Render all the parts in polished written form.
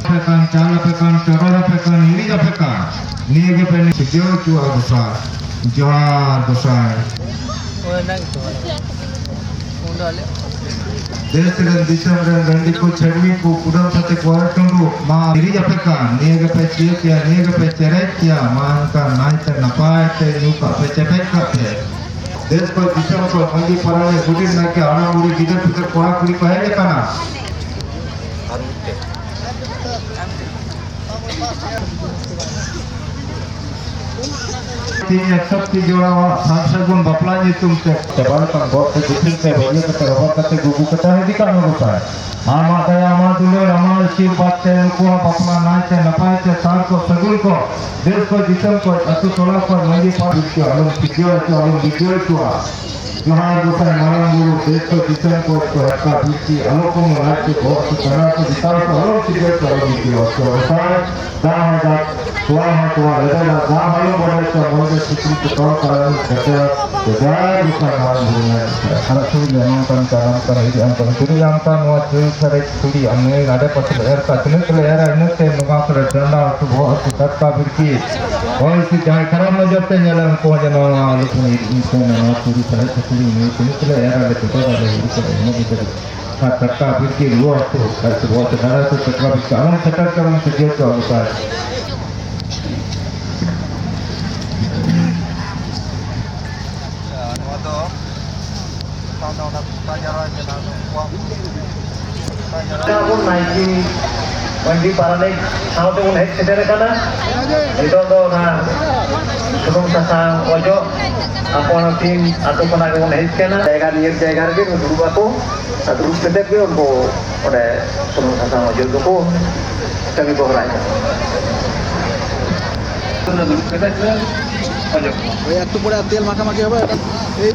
pekan, cala pekan, terora pekan, iriga pekan. Niaga pekan sejauh tua besar, johar besar. देश run दिशा run रंडी को छड़वी को कुड़म सते क्वारटंडु मां iriga pekan, niaga peciya kia, niaga pecerai kia, मान का नाच नपाय ते नुका पचेटेक करते. देश को दिशा को मंदी पराने गुड़ी ना के आना मुड़ी गिदर पितर कोड़ा कुड़ी को है क्या ना? तीन सब की जोड़ा सांसद गुण बपलानी तुमसे तबाल का बहुत से दिखिल से भैया का तरफ करते गुगु कटा है दिखा ना होता है आमा दया आमा दुलो आमा शिव बात से उनको अपना नाच से नपाए से सार को सगुल को देश को जितम को असु तोला को मंदी पार बिल्कुल अलग वीडियो चुआ जोहार गुफा मालूम गुरु देश को जितम को हक्का बिल्कुल अलग को मनाच के बहुत तरह को जिताओ तो अलग वीडियो तो अलग वीडियो तो होता है दाम है तुआ लेता है दाम मालूम बड़े तो बहुत सिक्री को तौर पर कहते हैं तो जाए गुफा मालूम है हर चीज लेना kan cara cara ini angkat jadi angkat nuat jadi cara studi ane ada pasal air ka sini kalau air ini se nuga per dana tu बहुत तत्का बिरकी और इसी जहाँ खराब न जाते जालन को जना आलू पुनी इनको ना पूरी तरह से पूरी नहीं sini kalau air ada तो ada ini तो ini bisa हाँ तत्का बिरकी luar tu ऐसे बहुत सारा तो तत्का बिरकी आलम तत्का करम सजिए तो होता है Namun naiki mandi parane sama tu naik sedere kana itu tu na sebelum sasang ojo apa nanti atau pernah kau naik kana jaga ni dulu aku terus sedek dia untuk pada sebelum sasang ojo tu aku kami berai dulu sedek dia ojo একটু পরে তেল মাখামাখি হবে এই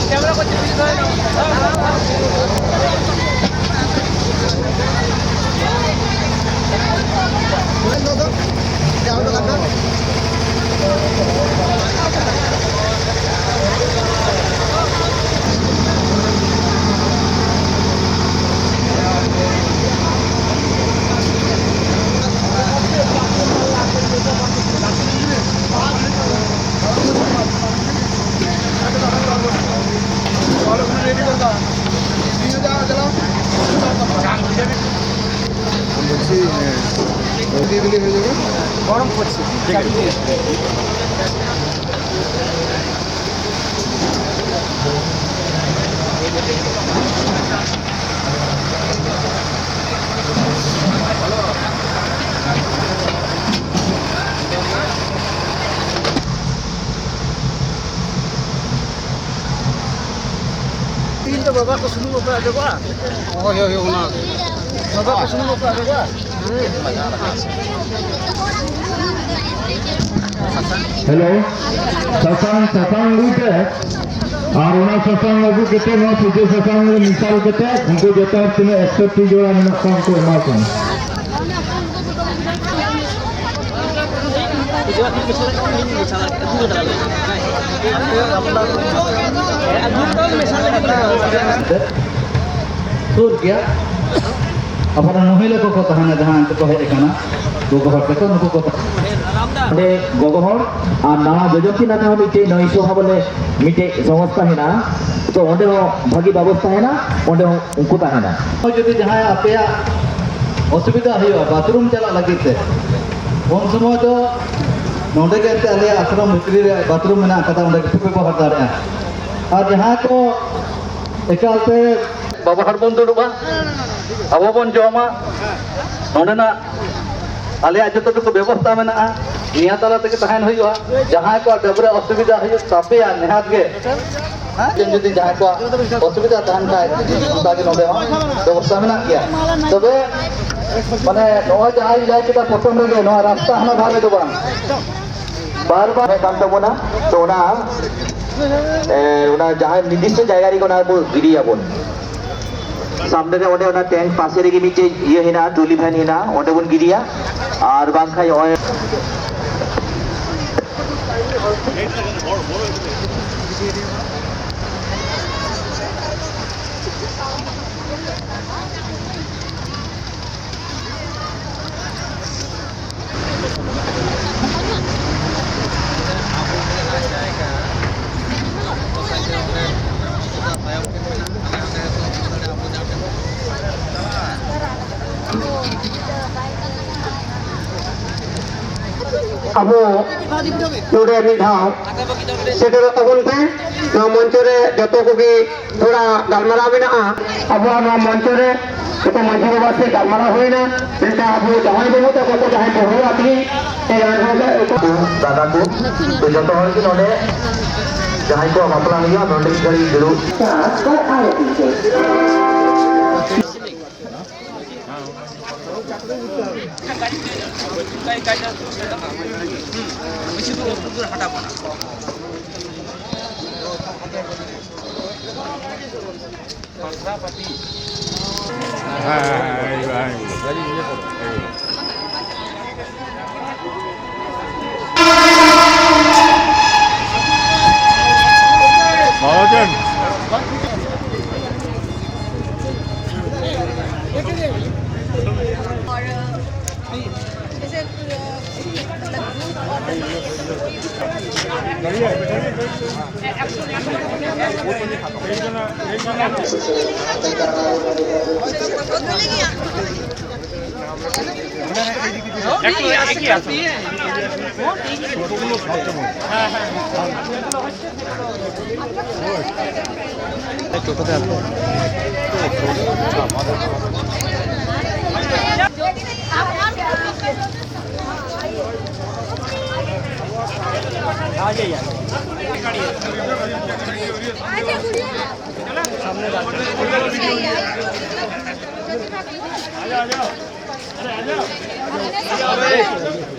camera को গরম পড়ছে तीन तो बाबा को सुनो ऊपर आ जाओ हो ना बाबा को सुनो ऊपर आ जाओ हेलो ससांग गुटे और उना ससांग अबु केते नो सुजे ससांग मिसाल केते उनको जता तिने 130 जोड़ा मेना काम को एमा कोन सुर क्या अपना महिला को कहना जहाँ को हेज करना गोगो हर को नुको को अरे गोगो हर और नावा जोजोकी ना था मिटे नईसो बोले मिटे समस्या है ना तो ओंडे भागी व्यवस्था है ना ओंडे उनको है ना जो जहाँ आपे असुविधा हुआ बाथरूम चला लगे थे उन समय तो नोडे के अले आश्रम भितरी बाथरूम में कथा ओंडे व्यवहार दाड़ा और जहाँ को एकालते व्यवहार बन दुड़बा अब बन जमा नोडेना आले जो व्यवस्था में निया तला तहन जहाँ को डबरे असुविधा तापे नेहात गे जुदी जहाँ को असुविधा तहन खाए व्यवस्था में गया तब माने जहाँ जाए प्रथम रास्ता हमें भागे दो बार काम तबना तो जहाँ निर्दिष्ट जगह गिरियाबन सामने टैंक पासे रेगे मिट्टे ये हेना ट्रली भैन हेना ओंडे बन गिरिया और बांखाय अब नोड़े ढाव सेटर तबन पे मंचरे जत को थोड़ा गलमारा मेना अब मंचरे तो माझी बाबा से गलमारा होना अब जहाँ बाबू तक जहाँ बहु आती दादा को तो जो नोड़े जहाँ को बापला नोड़े घड़ी जरूर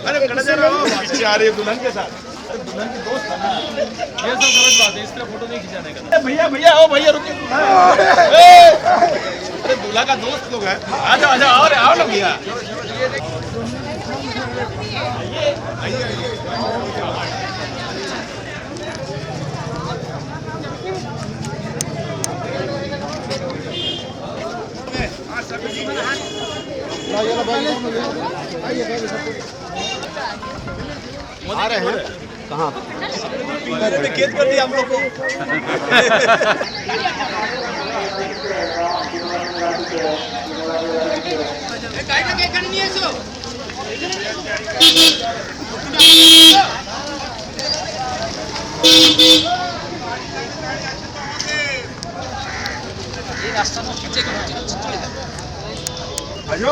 अरे खड़ा जा रहा हो पीछे आ रही है दुल्हन के साथ दुल्हन की दोस्त है ना ये सब गलत बात है इस तरह फोटो नहीं खिंचाने का भैया भैया आओ भैया रुकिए अरे दूल्हा का दोस्त लोग है आ जाओ आओ ना भैया आ रहे हैं कहाँ खेत कर दिया हम लोग को आजो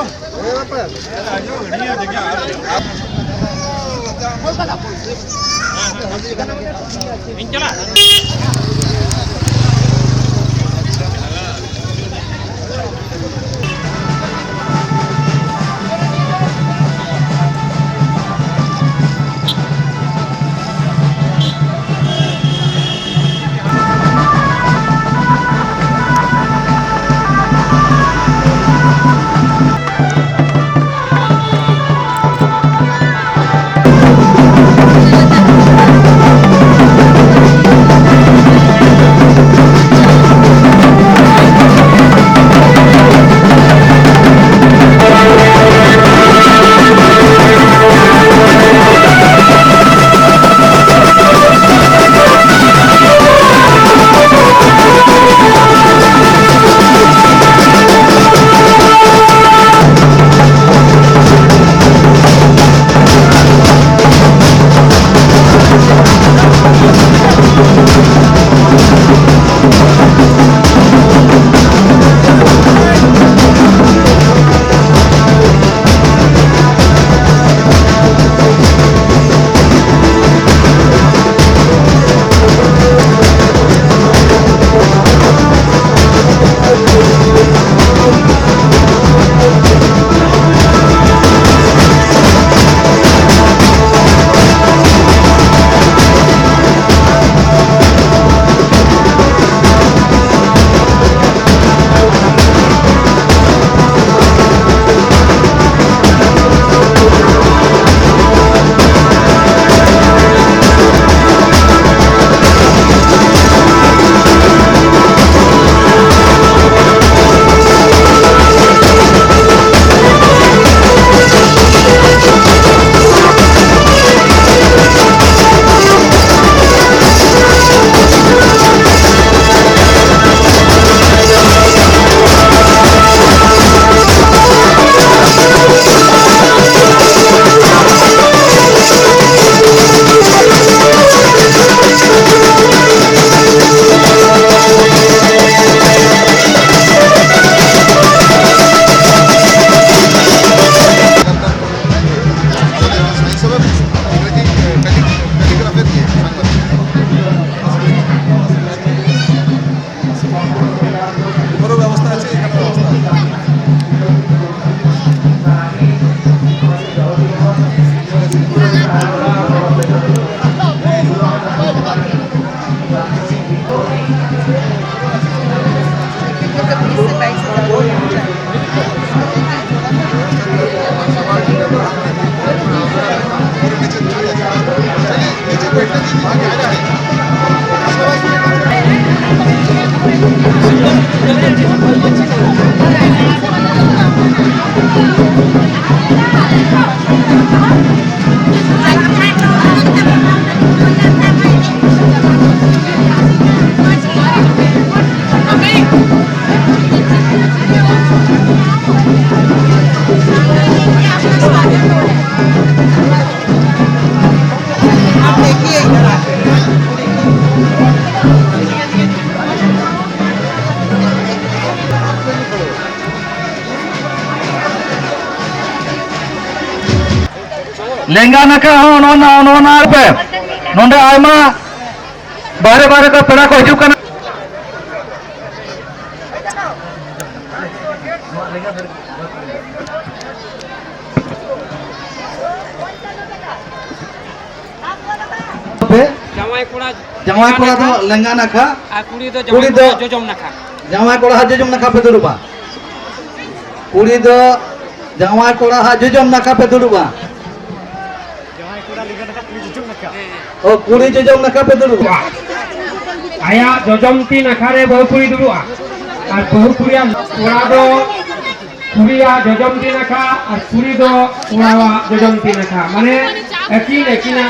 ᱞᱮᱸᱜᱟ ᱱᱟᱠᱷᱟ ᱦᱚᱸ ᱱᱚᱣᱟ ᱯᱮ ᱱᱚᱰᱮ ᱟᱭᱢᱟ ᱵᱟᱦᱨᱮ ᱵᱟᱦᱨᱮ ᱠᱚ ᱯᱮᱲᱟ ᱠᱚ ᱦᱤᱡᱩᱜ ᱠᱟᱱᱟ জামাই কড়া তো লেঙ্গা নাখা কুড়ি তো কুড়ি তো জজম নাখা জামাই কড়া হাত জজম নাখা পে দুড়ুবা কুড়ি তো জামাই কড়া হাত জজম নাখা পে দুড়ুবা ও কুড়ি জজম নাখা পে দুড়ুবা आया जजम तीन अखारे बहुपुरी दुआ और बहुपुरिया उड़ा दो पुरिया जजम तीन अखा और पुरी दो उड़ावा जजम तीन अखा माने एकिना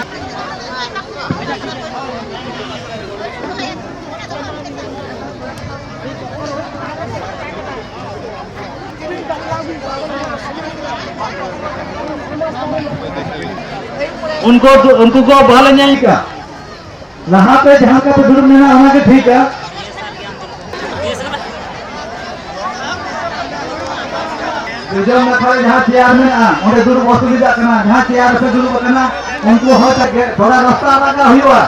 उनको को भाले नहीं का यहाँ पे जहाँ का दुर्ग में आना के ठीक है जब मतलब जहाँ तैयार में उन्हें दुर्ग असुविधा करना जहाँ तैयार से दुर्ग करना उनको हो सके थोड़ा रास्ता लगा हुआ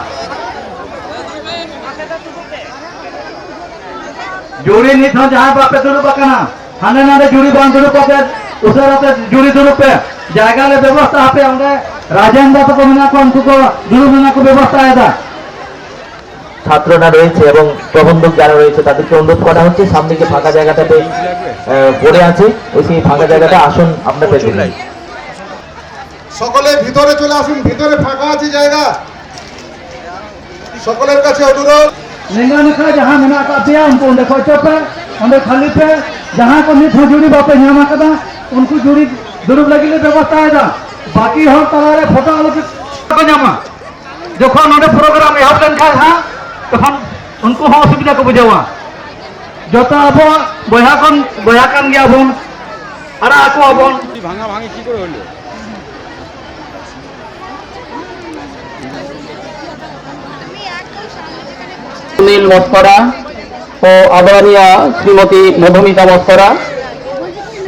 जुड़ी नहीं था जहाँ पे दुर्ग करना हाने नाने जुड़ी बांध दुर्ग पे उसे रास्ते जुड़ी दुर्ग पे जायगा ले व्यवस्था पे हमने राजेंद्र तो मिना को उनको दुर्ग मिना को व्यवस्था है था ছাত্ররা রয়েছে এবং প্রবন্ধক যারা রয়েছে তাদেরকে অনুরোধ করা হচ্ছে সামনে যে ফাঁকা জায়গাটাতে পড়ে আছে ওই সেই ফাঁকা জায়গাটা আসুন আপনার পেছনে সকলে ভিতরে চলে আসুন ভিতরে ফাঁকা আছে জায়গা সকলের কাছে অনুরোধ लेंगा नखा जहाँ मिना का दिया उनको देखो चौपे उन्हें खाली पे जहाँ को नहीं जुड़ी बापे यहाँ कदा उनको जुड़ी दुर्ग लगी व्यवस्था है बाकी हम तलारे फोटो आलो के जामा जखन उन्हें प्रोग्राम एहब लेनखान हाँ तखन उनको हाँ असुविधा को बुझावा जत आबो बया कान गया बोन आरा आको आबोन ভাঙা ভাঙি কি করে হলো সুনীল মস্করা ও আদরণীয়া শ্রীমতী মধুমিতা মস্করা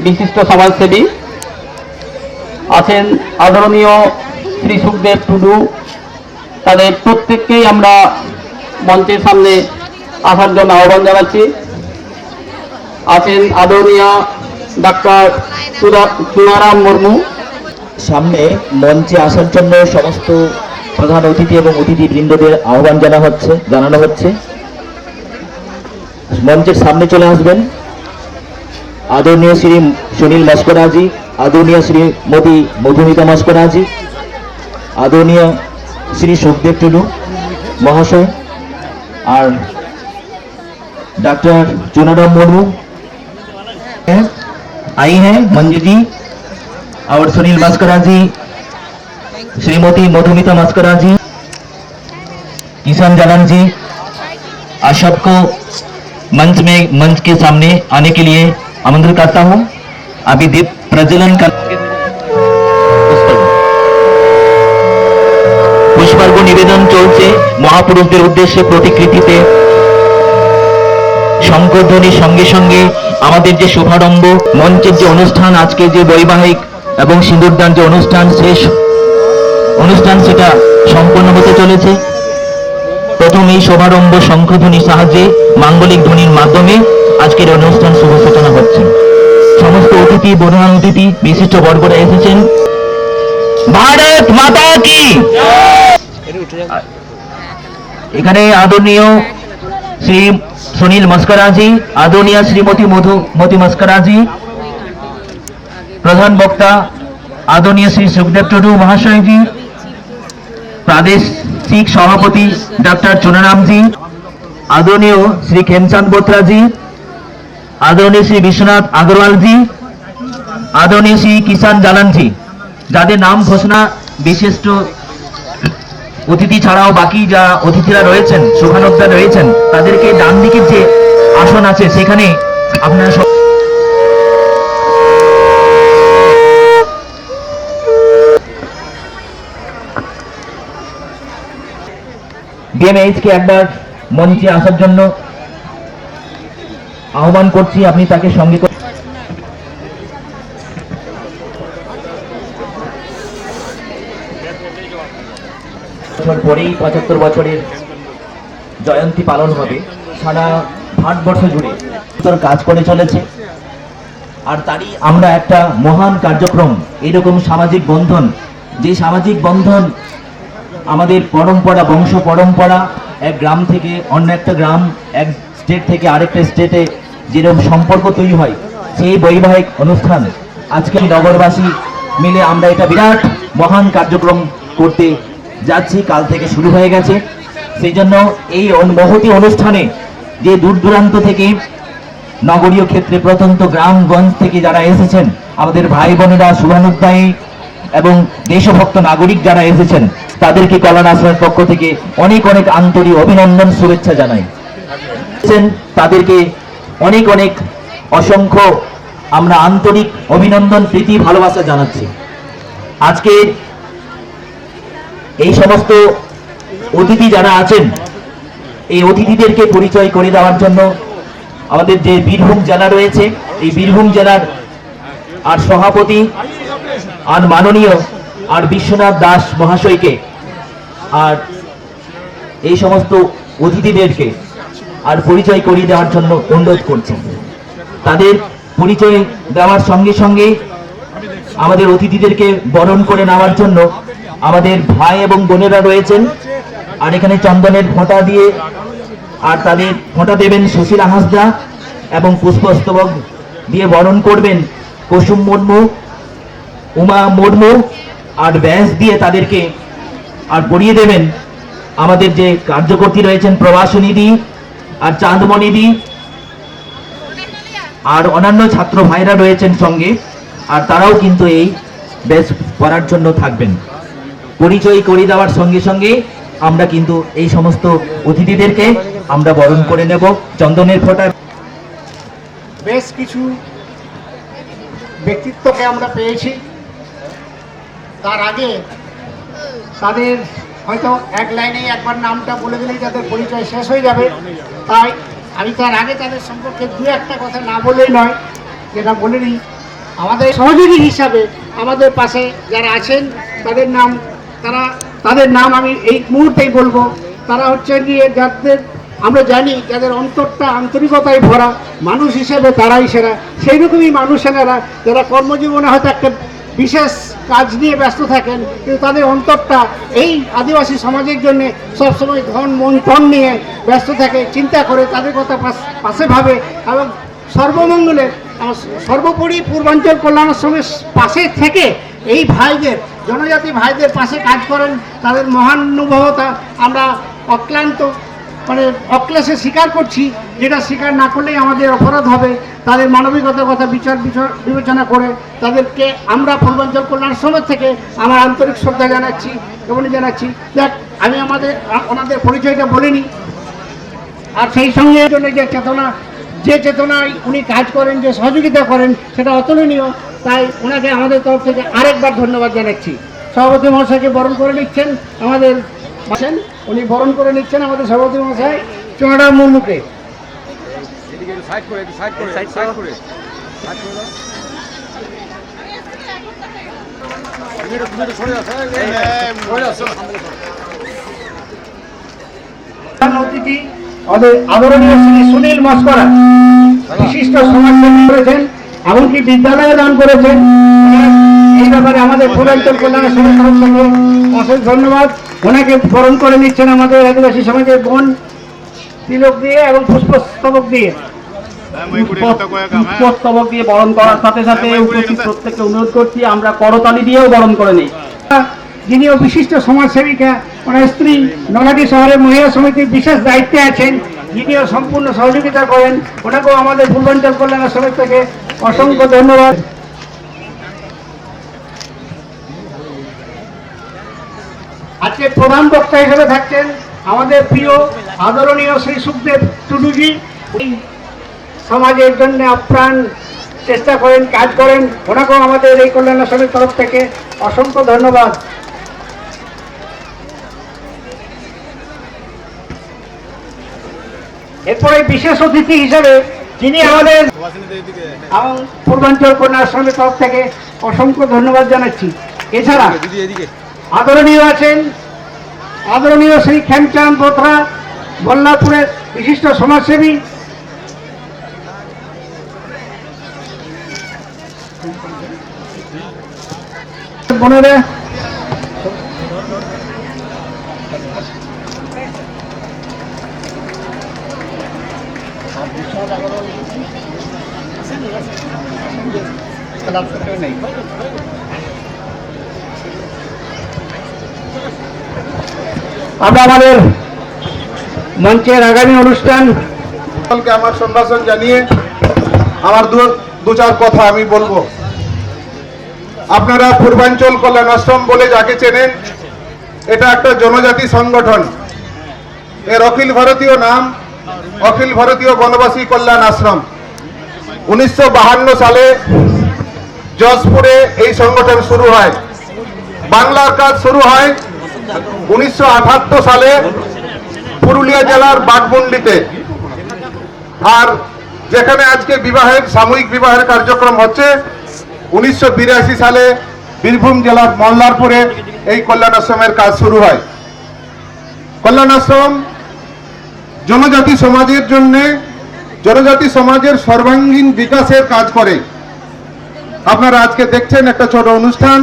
বিশিষ্ট সমাজসেবী আছেন আদরণীয় শ্রী সুখদেব টুডু তাদের প্রত্যেককেই আমরা মঞ্চের সামনে আসার জন্য আহ্বান জানাচ্ছি আছেন আদরণীয় ডাক্তার চুনারাম মুর্মু সামনে মঞ্চে আসার জন্য সমস্ত প্রধান অতিথি এবং অতিথিবৃন্দদের আহ্বান জানানো হচ্ছে মঞ্চের সামনে চলে আসবেন আদরণীয় শ্রী সুনীল মস্করাজি आदरणीय श्रीमती मधुमिता मस्करा जी आदरणीय श्री सुखदेव टुडू महाशय और डॉक्टर चुनाराम मुर्मू आई हैं मंजू जी और सुनील मस्करा जी श्रीमती मधुमिता मस्करा जी किसान जालन जी आप सबको मंच के सामने आने के लिए आमंत्रित करता हूँ अभी दीप प्रज्वलन का पुष्पार्घ निवेदन चलছে মহাপুরুষদের উদ্দেশ্যে প্রতিকৃতিতে শঙ্খধ্বনির সঙ্গে সঙ্গে আমাদের যে শুভারম্ভ মঞ্চের যে অনুষ্ঠান আজকে যে বৈবাহিক এবং সিঁদুরদান যে অনুষ্ঠান শেষ অনুষ্ঠান সেটা সম্পন্ন হতে চলেছে প্রথম এই শুভারম্ভ শঙ্খধ্বনির সাহায্যে মাঙ্গলিক ধ্বনির মাধ্যমে আজকের অনুষ্ঠান শুভ সূচনা হচ্ছে সমস্ত অতিথি প্রধান অতিথি বিশিষ্ট বর্গরা এসেছেন ভারত মাতা কি এখানে আদরণীয় শ্রী সুনীল মস্করাজি আদরণীয় শ্রীমতী মধুমতি মস্করাজি প্রধান বক্তা आदरणीय श्री सुखदेव टुडू महाशय जी प्रादेशिक सभापति डॉक्टर चुनाराम जी आदरणीय श्री खेमचंद बोत्रा जी आदरणीय श्री विश्वनाथ अग्रवाल जी आदरणीय श्री किसान जालान जी যাদের নাম ঘোষণা বিশিষ্ট অতিথি ছাড়াও বাকি যা অতিথিরা রয়েছেন সুখানুদ্দার রয়েছেন তাদেরকে ডান দিকের যে আসন আছে সেখানে আপনারা ডিএমএইচ কে একবার মঞ্চে আসার জন্য আহ্বান করছি আপনি তাকে সঙ্গে পরেই 75 বছরের জয়ন্তী পালন হবে সারা ভারতবর্ষ জুড়ে তোর কাজ করে চলেছে। আর তারই আমরা একটা মহান কার্যক্রম, এরকম সামাজিক বন্ধন, যে সামাজিক বন্ধন আমাদের পরম্পরা, বংশ পরম্পরা, এক গ্রাম থেকে অন্য একটা গ্রাম, এক স্টেট থেকে আরেকটা স্টেটে যেরকম সম্পর্ক তৈরি হয়, সেই বৈবাহিক অনুষ্ঠান আজকে নগরবাসী মিলে আমরা এটা বিরাট মহান কার্যক্রম করতে যাচ্ছি, কাল থেকে শুরু হয়ে গেছে। সেই জন্য এই মহতী অনুষ্ঠানে যে দূর দূরান্ত থেকে, নগরীয় ক্ষেত্রে প্রত্যন্ত গ্রামগঞ্জ থেকে যারা এসেছেন, আমাদের ভাই বোনেরা, শুভানুধ্যায়ী এবং দেশভক্ত নাগরিক যারা এসেছেন, তাদেরকে কল্যাণ আশ্রমের পক্ষ থেকে অনেক অনেক আন্তরিক অভিনন্দন, শুভেচ্ছা জানাই। তাদেরকে অনেক অনেক অসংখ্য আমরা আন্তরিক অভিনন্দন, প্রীতি, ভালোবাসা জানাচ্ছি। আজকে এই সমস্ত অতিথি যারা আছেন, এই অতিথিদেরকে পরিচয় করে দেওয়ার জন্য আমাদের যে বীরভূম জেলা রয়েছে, এই বীরভূম জেলার আর সভাপতি আর মাননীয় আর বিশ্বনাথ দাস মহাশয়কে আর এই সমস্ত অতিথিদেরকে আর পরিচয় করিয়ে দেওয়ার জন্য অনুরোধ করছি। তাদের পরিচয় দেওয়ার সঙ্গে সঙ্গে আমাদের অতিথিদেরকে বরণ করে নেওয়ার জন্য আমাদের ভাই এবং বোনেরা রয়েছেন, আর এখানে চন্দনের ফোঁটা দিয়ে আর তাদের ফোঁটা দেবেন সুশীলা হাঁসদা, এবং পুষ্পস্তবক দিয়ে বরণ করবেন কুসুম মুর্মু, উমা মুর্মু, আর ব্যাস দিয়ে তাদেরকে আর পরিয়ে দেবেন আমাদের যে কার্যকর্তী রয়েছেন প্রবাসনী দি আর চাঁদমণি দি, আর অন্যান্য ছাত্র ভাইরা রয়েছেন সঙ্গে, আর তারাও কিন্তু এই ব্যাস করার জন্য থাকবেন। পরিচয় করিয়ে দেওয়ার সঙ্গে সঙ্গে আমরা কিন্তু এই সমস্ত অতিথিদেরকে আমরা বরণ করে নেব চন্দনের ফোঁটা। বেশ কিছু ব্যক্তিত্বকে আমরা পেয়েছি। তার আগে তাদের হয়তো এক লাইনেই একবার নামটা বলে দিলেই তাদের পরিচয় শেষ হয়ে যাবে, তাই আমি তার আগে তাদের সম্পর্কে দু একটা কথা না বলেই নয়, যেটা বলে নিই। আমাদের সহযোগী হিসাবে আমাদের পাশে যারা আছেন তাদের নাম আমি এই মুহূর্তেই বলবো। তারা হচ্ছে গিয়ে যাদের আমরা জানি যাদের অন্তরটা আন্তরিকতায় ভরা, মানুষ হিসেবে তারাই সেরা। সেই রকমই মানুষেরা যারা কর্মজীবনে হয়তো একটা বিশেষ কাজ নিয়ে ব্যস্ত থাকেন, কিন্তু তাদের অন্তরটা এই আদিবাসী সমাজের জন্য সবসময় ধন মন টন নিয়ে ব্যস্ত থাকে, চিন্তা করে তাদের কথা পাশে ভাবে, এবং সর্বমঙ্গলে সর্বোপরি পূর্বাঞ্চল কল্যাণ আশ্রমের পাশে থেকে এই ভাইদের, জনজাতি ভাইদের পাশে কাজ করেন। তাদের মহানুভবতা আমরা অক্লেশে স্বীকার করছি, যেটা স্বীকার না করলেই আমাদের অপরাধ হবে। তাদের মানবিকতার কথা বিবেচনা করে তাদেরকে আমরা পূর্বাঞ্চল কল্যাণ আশ্রমের থেকে আমার আন্তরিক শ্রদ্ধা জানাচ্ছি এবং জানাচ্ছি। দেখ, আমি ওনাদের পরিচয়টা বলিনি। আর সেই সঙ্গে জন্য যে চেতনায় উনি কাজ করেন, যে সহযোগিতা করেন, সেটা অতুলনীয়। তাই ওনাকে আমাদের তরফ থেকে আরেকবার ধন্যবাদ জানাচ্ছি। সভাপতি মহাশয়কে বরণ করে নিচ্ছেন আমাদের উনি বরণ করে নিচ্ছেন আমাদের সভাপতি মহাশয় চুনাডা মুর্মুকে। অতিথি আমাদের আদরণীয় শ্রী সুনীল মস্করা, বিশিষ্ট সমাজসেবী করেছেন, এমনকি বিদ্যালয়ে দান করেছেন। এই ব্যাপারে আমাদের পূর্বাঞ্চল কল্যাণ আশ্রমের তরফ থেকে অশেষ ধন্যবাদ। ওনাকে বরণ করে নিচ্ছেন আমাদের আদিবাসী সমাজের বোন তিলক দিয়ে এবং পুষ্পস্তবক দিয়ে বরণ করার সাথে সাথে উপস্থিত প্রত্যেককে অনুরোধ করছি আমরা করতালি দিয়েও বরণ করে নিই। যিনিও বিশিষ্ট সমাজসেবিকা, ওনার স্ত্রী নলাটি শহরের মহিলা সমিতির বিশেষ দায়িত্বে আছেন, যিনিও সম্পূর্ণ সহযোগিতা করেন, ওনাকেও আমাদের পূর্বাঞ্চল কল্যাণ আশ্রমের থেকে অসংখ্য ধন্যবাদ। আজকে প্রধান বক্তা হিসেবে থাকছেন আমাদের প্রিয় আদরণীয় শ্রী সুখদেব টুডুজি। এই সমাজের জন্য আপ্রাণ চেষ্টা করেন, কাজ করেন, ওনাকেও আমাদের এই কল্যাণ আশ্রমের তরফ থেকে অসংখ্য ধন্যবাদ। এরপরে বিশেষ অতিথি হিসেবে যিনি আমাদের পূর্বাঞ্চল কন্যা আশ্রমের তরফ থেকে অসংখ্য ধন্যবাদ জানাচ্ছি। এছাড়া আদরণীয় আছেন আদরণীয় শ্রী খেমচাঁদ বোথরা বল্লারপুরের বিশিষ্ট সমাজসেবী, বোনেরা, আমরা আমাদের মঞ্চের আগামী অনুষ্ঠান সকলকে আমার সম্ভাষণ জানিয়ে আমার দু চার কথা আমি বলবো। আপনারা পূর্বাঞ্চল কল্যাণ আশ্রম বলে যাকে চেনেন, এটা একটা জনজাতি সংগঠন। এর অখিল ভারতীয় নাম অখিল ভারতীয় বনবাসী কল্যাণ আশ্রম। 1952 সালে যশপুরে এই সংগঠন শুরু হয়। বাংলার কাজ শুরু হয় 1978 সালে পুরুলিয়া জেলার বাঘমুন্ডিতে। আর যেখানে আজকে বিবাহের সামূহিক বিবাহের কার্যক্রম হচ্ছে, 1982 সালে বীরভূম জেলার মল্লারপুরে এই কল্যাণ আশ্রমের কাজ শুরু হয়। কল্যাণ আশ্রম জনজাতি সমাজের জন্য, জনজাতি সমাজের সর্বাঙ্গীন বিকাশের কাজ করে। আপনারা আজকে দেখছেন একটা ছোট অনুষ্ঠান,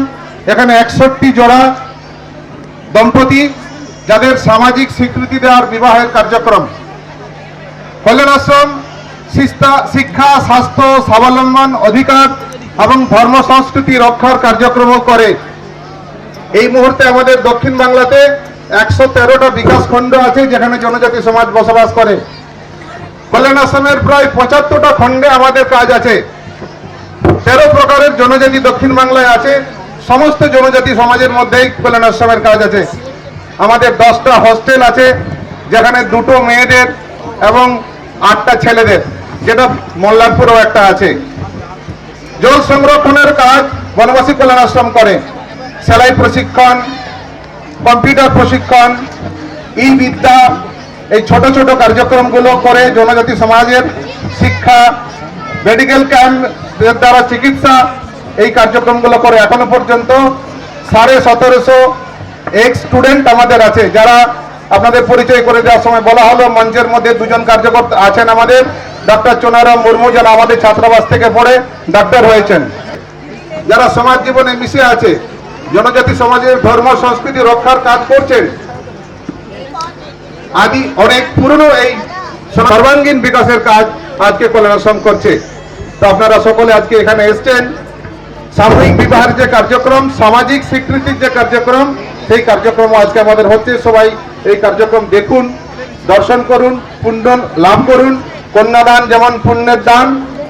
এখানে 61 জোড়া দম্পতি যাদের সামাজিক স্বীকৃতি দেওয়ার বিবাহের কার্যক্রম। কল্যাণ আশ্রম শিক্ষা, স্বাস্থ্য, স্বাবলম্বন, অধিকার এবং ধর্ম সংস্কৃতি রক্ষার কার্যক্রমও করে। এই মুহূর্তে আমাদের দক্ষিণ বাংলাতে 113টা বিকাশ খণ্ড আছে যেখানে জনজাতি সমাজ বসবাস করে। কল্যাণ আশ্রমের প্রায় 75টা খণ্ডে আমাদের কাজ আছে। 13 প্রকারের জনজাতি দক্ষিণ বাংলায় আছে। সমস্ত জনজাতি সমাজের মধ্যেই কল্যাণ আশ্রমের কাজ আছে। আমাদের 10টা হোস্টেল আছে যেখানে 2টো মেয়েদের এবং 8টা ছেলেদের, যেটা মল্লারপুরও একটা আছে। জল সংরক্ষণের কাজ বনবাসী কল্যাণ আশ্রম করে। সেলাই প্রশিক্ষণ, কম্পিউটার প্রশিক্ষণ, ই বিদ্যা, এই ছোট ছোট কার্যক্রমগুলো করে জনজাতি সমাজের শিক্ষা, মেডিকেল ক্যাম্প দ্বারা চিকিৎসা, এই কার্যক্রমগুলো করে। এখনো পর্যন্ত 1750 এক্স স্টুডেন্ট আমাদের আছে, যারা আপনাদের পরিচয় করে দেওয়ার সময় বলা হলো মঞ্চের মধ্যে 2জন কার্যকর্তা আছেন আমাদের, ডক্টর চুনারাম মুর্মু, যারা আমাদের ছাত্রাবাস থেকে পড়ে ডাক্তার হয়েছেন, যারা সমাজ জীবনে মিশে আছে, জনজাতি সমাজের ধর্ম সংস্কৃতি রক্ষার কাজ করছেন। আদি অনেক পুরনো এই সর্বাঙ্গীন বিকাশের কাজ আজকে কল্যাণ আশ্রম করছে। তো আপনারা সকলে আজকে এখানে এসছেন। সামূহিক বিবাহের যে কার্যক্রম, সামাজিক স্বীকৃতির যে কার্যক্রম, সেই কার্যক্রম আজকে আমাদের হচ্ছে। সবাই এই কার্যক্রম দেখুন, দর্শন করুন, পুণ্য লাভ করুন। কন্যাদান যেমন পুণ্যের দান,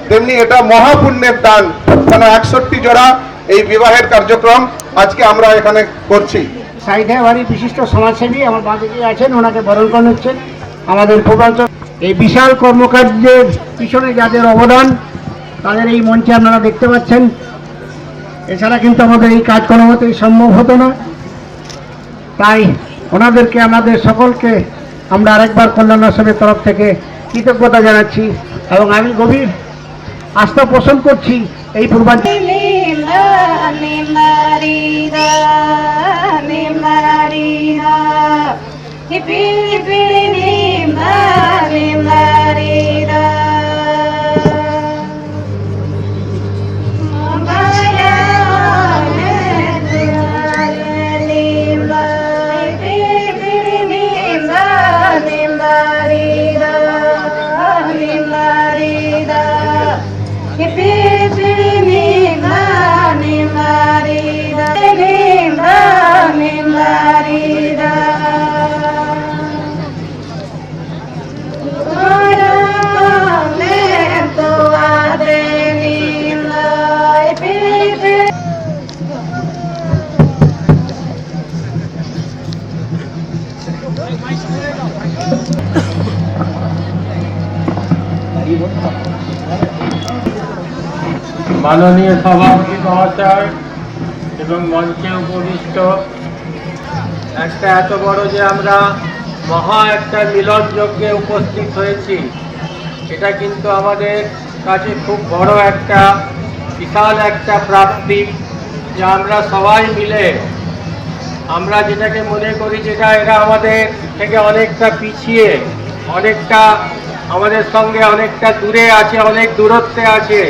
তেমনি এটা মহাপুণ্যের দান। কেন 61 জোড়া এই বিবাহের কার্যক্রম আজকে আমরা এখানে করছি। সাইডে বাড়ি বিশিষ্ট সমাজসেবী আমার বাঁদিকে আছেন, ওনাকে বরণ করে নিচ্ছেন। আমাদের পূর্বাঞ্চল এই বিশাল কর্মকার্যের পিছনে যাদের অবদান, তাদের এই মঞ্চে আপনারা দেখতে পাচ্ছেন। এছাড়া কিন্তু আমাদের এই কাজ কোনো মতেই সম্ভব হতো না। তাই ওনাদেরকে, আমাদের সকলকে আমরা আরেকবার কল্যাণ আশ্রমের তরফ থেকে কৃতজ্ঞতা জানাচ্ছি এবং আমি গভীর আস্থা পোষণ করছি এই পূর্বাঞ্চল। মাননীয় সভাপতি মহাশয় এবং মঞ্চে উপবিষ্ট, একটা এত বড় যে আমরা মহা একটা মিলন যজ্ঞে উপস্থিত হয়েছি, এটা কিন্তু আমাদের কাছে খুব বড় একটা বিশাল একটা প্রাপ্তি, যে আমরা সবাই মিলে আমরা যেটাকে মনে করি যেটা এরা আমাদের থেকে অনেকটা পিছিয়ে, অনেকটা আমাদের সঙ্গে অনেকটা দূরে আছে, অনেক দূরত্বে আছে।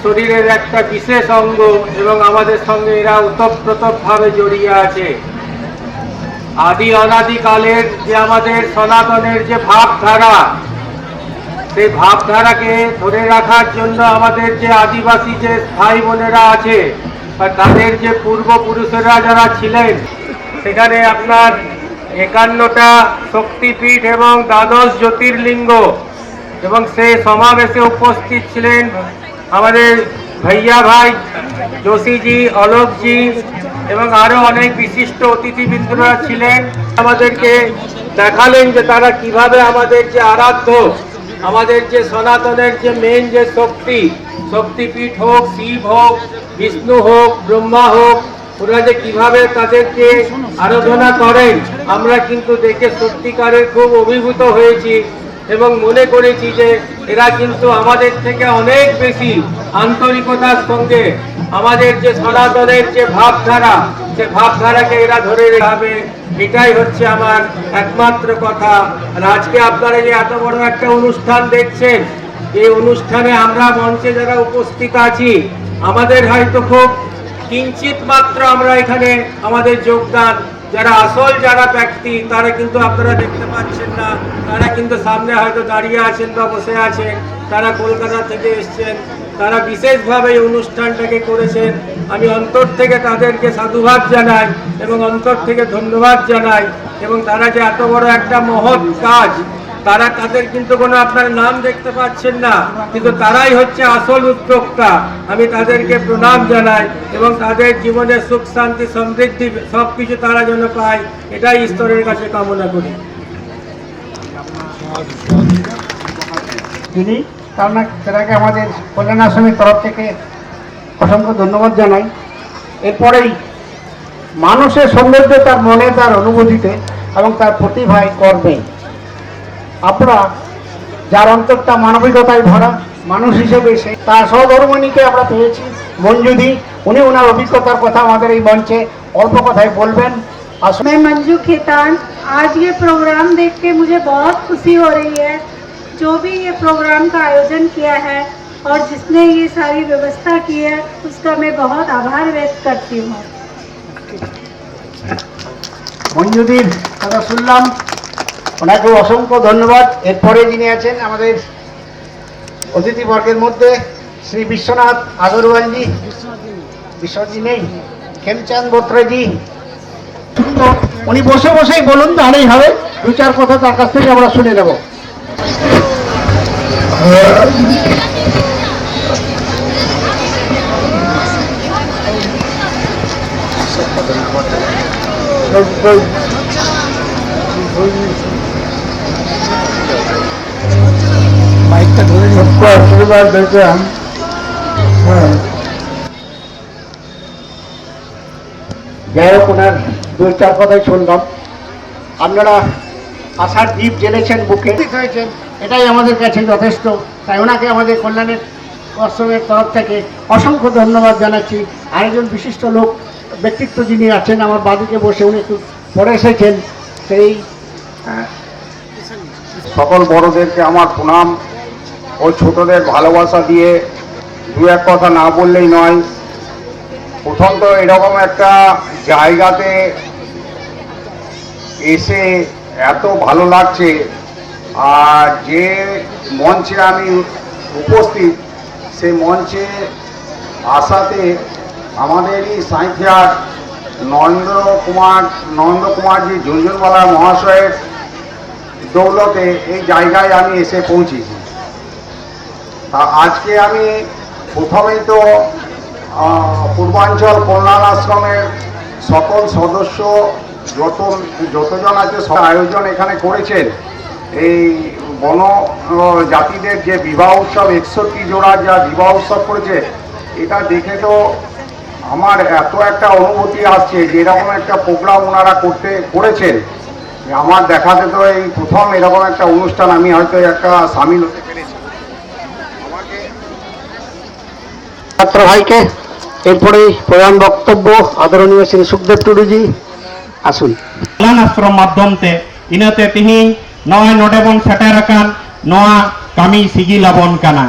শরীরের একটা বিশেষ অঙ্গ এবং আমাদের সঙ্গে এরা ওতপ্রোতভাবে জড়িয়ে আছে। আদি অনাদিকালের যে আমাদের সনাতনের যে ভাবধারা, সেই ভাবধারাকে ধরে রাখার জন্য আমাদের যে আদিবাসী যে ভাই বোনেরা আছে বা তাদের যে পূর্বপুরুষেরা যারা ছিলেন, সেখানে আপনার 51টা শক্তিপীঠ এবং 12 জ্যোতির্লিঙ্গ, এবং সেই সমাবেশে উপস্থিত ছিলেন আমাদের ভাইয়া ভাই যোশীজি, অলোকজি এবং আরো অনেক বিশিষ্ট অতিথিবৃন্দরা ছিলেন। আমাদেরকে দেখালেন যে তারা কিভাবে আমাদের যে আরাধ্য, আমাদের যে সনাতনের যে মেন যে শক্তিপীঠ হোক, শিব হোক, বিষ্ণু হোক, ব্রহ্মা হোক, ওরা যে কিভাবে তাদেরকে আরাধনা করেন, আমরা কিন্তু দেখে সত্যিকারের খুব অভিভূত হয়েছি এবং মনে করেছি যে এরা কিন্তু আমাদের থেকে অনেক বেশি আন্তরিকতার সঙ্গে আমাদের যে সনাতনের যে ভাবধারা, সে ভাবধারাকে এরা ধরে রাখবে। এটাই হচ্ছে আমার একমাত্র কথা। আর আজকে আপনারা যে এত বড় একটা অনুষ্ঠান দেখছেন, এই অনুষ্ঠানে আমরা মঞ্চে যারা উপস্থিত আছি, আমাদের হয়তো খুব কিঞ্চিত মাত্র আমরা এখানে আমাদের যোগদান, যারা আসল যারা ব্যক্তি তারা কিন্তু আপনারা দেখতে পাচ্ছেন না, তারা কিন্তু সামনে হয়তো দাঁড়িয়ে আছেন বা বসে আছেন, তারা কলকাতা থেকে এসছেন, তারা বিশেষভাবে এই অনুষ্ঠানটাকে করেছেন। আমি অন্তর থেকে তাদেরকে সাধুবাদ জানাই এবং অন্তর থেকে ধন্যবাদ জানাই। এবং তারা যে এত বড় একটা মহৎ কাজ, তারা তাদের কিন্তু কোনো আপনার নাম দেখতে পাচ্ছেন না, কিন্তু তারাই হচ্ছে আসল উদ্যোক্তা। আমি তাদেরকে প্রণাম জানাই এবং তাদের জীবনে সুখ শান্তি সমৃদ্ধি সব কিছু তারা যেন পায়, এটাই ঈশ্বরের কাছে কামনা করি। তিনি তাকে আমাদের কল্যাণ আশ্রমের তরফ থেকে অসংখ্য ধন্যবাদ জানাই। এরপরেই মানুষের সৌন্দর্য তার মনে, তার অনুভূতিতে এবং তার প্রতিভায় কর্মে। আমরা যার অন্তরটা মানবিকতায় ভরা মানুষ হিসেবে তার সহধর্মিণীকে আমরা পেয়েছি, মঞ্জুদি। উনি ওনার অভিজ্ঞতার কথা আমাদের এই মঞ্চে অল্প কথায় বলবেন। मैं मंजू खेतान, आज ये प्रोग्राम देख के मुझे बहुत खुशी हो रही है। जो भी ये प्रोग्राम का आयोजन किया है और जिसने ये सारी व्यवस्था की है, उसका मैं बहुत आभार व्यक्त करती हूँ। মঞ্জুদির কথা শুনলাম, ওনাকে অসংখ্য ধন্যবাদ। এরপরে যিনি আছেন আমাদের অতিথিবর্গের মধ্যে শ্রী বিশ্বনাথ আগরওয়ালজি, বিশ্বজি নেই, খেমচাঁদ বোত্রাজি। উনি বসে বসেই বলুন, তাহলেই হবে। 2-4 কথা তার কাছ থেকে আমরা শুনে নেব। মাইকটা ধরে আশীর্বাদ দেখলাম। যাই হোক, ওনার 2-4 কথাই শুনলাম। আপনারা আশার দ্বীপ জেনেছেন, বুকে হয়েছেন, এটাই আমাদের কাছে যথেষ্ট। তাই ওনাকে আমাদের কল্যাণের আশ্রমের তরফ থেকে অসংখ্য ধন্যবাদ জানাচ্ছি। আরেকজন বিশিষ্ট লোক ব্যক্তিত্ব যিনি আছেন আমার বাদিকে বসে, উনি একটু পরে এসেছেন, সেই সকল বড়দেরকে আমার প্রণাম ও ছোটদের ভালোবাসা দিয়ে 2-1 কথা না বললেই নয়। প্রথম তো এরকম একটা জায়গাতে এসে এত ভালো লাগছে, আর যে মঞ্চে আমি উপস্থিত, সেই মঞ্চে আসাতে আমাদেরই সাঁইথিয়ার নরেন্দ্র কুমারজি ঝুনঝুনওয়ালা মহাশয়ের দৌলতে এই জায়গায় আমি এসে পৌঁছেছি। তা আজকে আমি প্রথমেই তো পূর্বাঞ্চল কল্যাণ আশ্রমের সকল সদস্য যতজন আছে সব আয়োজন এখানে করেছেন। এই বন জাতিদের যে বিবাহ উৎসব, 61 জোড়া যা বিবাহ উৎসব করেছে, এটা দেখে তো আমার এত একটা অনুভূতি আসছে যে এরকম একটা প্রোগ্রাম ওনারা করেছেন। আমার দেখাতে তো এই প্রথম এরকম একটা অনুষ্ঠান আমি হয়তো একটা সামিল হতে পেরেছি। ছাত্র ভাইকে এরপরে প্রধান বক্তব্য আদরণীয় শ্রী সুখদেব টুডুজি। আসুন। কল্যাণ আশ্রম মাধ্যমতে ইনাতে তিহিং নয় নডে বন সেটের আকান নোয়া কামি সিগিলাবন কানা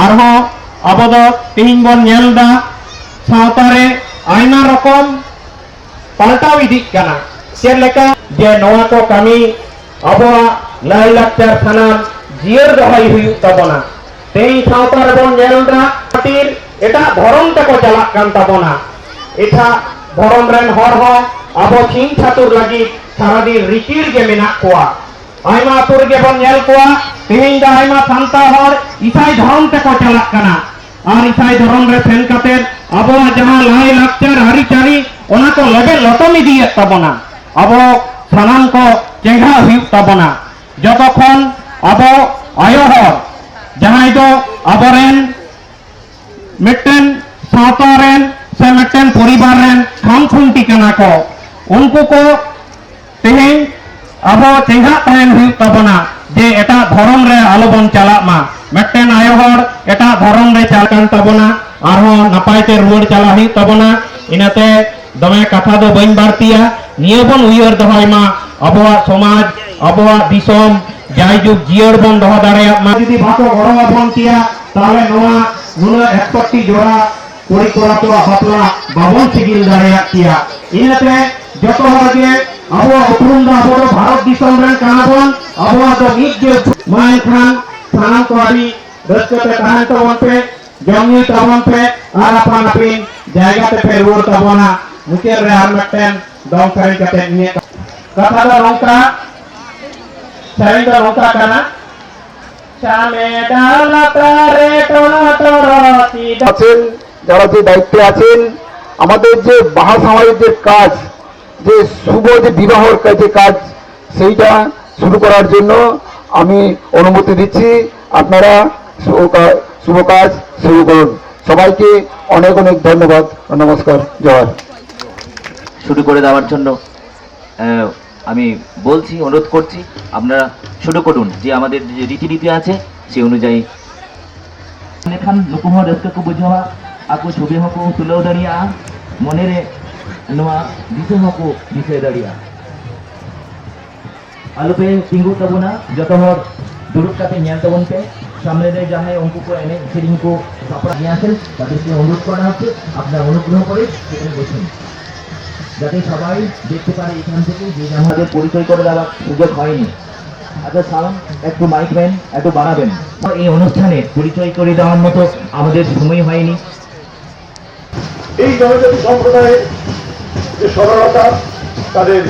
আরহᱚᱸ আবো ᱫᱚ তিহিং বন ᱧᱮᱞᱫᱟ সাঁওতারে আয়মা রকম পাল্টাও ইদিক কানা ᱪᱮᱫ ᱞᱮᱠᱟ যে নোয়া কো কামি আবহাওয়া লাই লাকচার সানাম জিয়ার দহাই হুᱭᱩᱜ তাবনা তেই সাঁওতার বন ᱧᱮᱞᱫᱟ খাতির এটা ধরম তেকো চালাক কান তাবনা এটা ধরম রেন হর ᱦᱚᱸ আবো চিন ছাতুর লাগি সারাদিন রিকির গে মেনাক কোয়া আইমা আতুর গে বন ᱧᱮᱞ কোয়া তিহিং দা আইমা সান্তা হর ইসাই ধরম তেকো চালাক কানা আর ইসাই ধরম রে সেন কাতে আবো জাহা লাই লাকচার হারিচারি ওনা কো লেভেল লটম ইদিয়ে তাবনা আবো সানাম কো চেঙ্গা হুᱭᱩᱜ তাবনা যতক্ষণ আবো আয়ো হর জাহাই দো আবরেন মিটেন সাঁওতা রেন से मिट्टन परिवार रेन खाम खुंटी कना को उनको को तेहें अब चेंगा तहन हुई तबना जे एटा धर्म रे आलोबन चला मा मिट्टन आयो हर एटा धर्म रे चालकान तबना आरो नपायते रुवाड़ चला ही तबना इनाते दमे कथा दो बइन बारतिया नियबन उयर दहाय मा अबवा समाज अबवा दिसोम जायजुग जियर बन दहा दाड़िया मा जदि भाको गड़ो बन तिया ताले नोआ नुना 61 जोड़ा कोड़ी कोड़ा तो बापला बाबन सिगिल दाड़िया किया इनते जतो हगे अबो उपरुम दा अबो भारत दिसम रेन कानाबन अबो दो मिद जे माय खान सानाम को आदि रस्कते ताहन तबन पे जमनी तबन पे आर अपन अपिन जायगा ते पे रुवाड़ तबना मुकेर रे आर मटन दम साइन कते निये कथा दा नौका साइन दा नौका काना चामे डाला तारे टोना टोरती আছেন যারা যে দায়িত্বে আছেন আমাদের যে বাহা সমাজের কাজ যে শুভ যে বিবাহর যে কাজ সেইটা শুরু করার জন্য আমি অনুমতি দিচ্ছি আপনারা শুভ কাজ শুরু করুন সবাইকে অনেক অনেক ধন্যবাদ নমস্কার জয় শুরু করে দেওয়ার জন্য আমি বলছি অনুরোধ করছি আপনারা শুরু করুন যে আমাদের যে রীতিনীতি আছে সেই অনুযায়ী লেখান নুকুহ রসকে বুঝাওয়া aku ছবি হকো তুলেও দাঁড়িয়া মনে রে নোয়া দিশে হকো দিশে দাঁড়িয়া আলোপে টিঙ্গু তাবনা যত হর দুরুপ কাতে ᱧᱮᱞ তাবন পে সামনে রে যাহাই অঙ্ক কো এনে সেদিন কো সাপড়া নিয়ে আসেন তাদেরকে অনুরোধ করা হচ্ছে আপনারা অনুগ্রহ করে সেখানে বসুন যাতে সবাই দেখতে পারে এখান থেকে যে আমাদের পরিচয় করে দেওয়ার সুযোগ হয়নি আচ্ছা সালাম একটু মাইক ম্যান একটু বাড়াবেন এই অনুষ্ঠানে পরিচয় করে দেওয়ার মতো আমাদের সময় হয়নি এই জনজাতি সম্প্রদায়ের যে সরলতা তাদের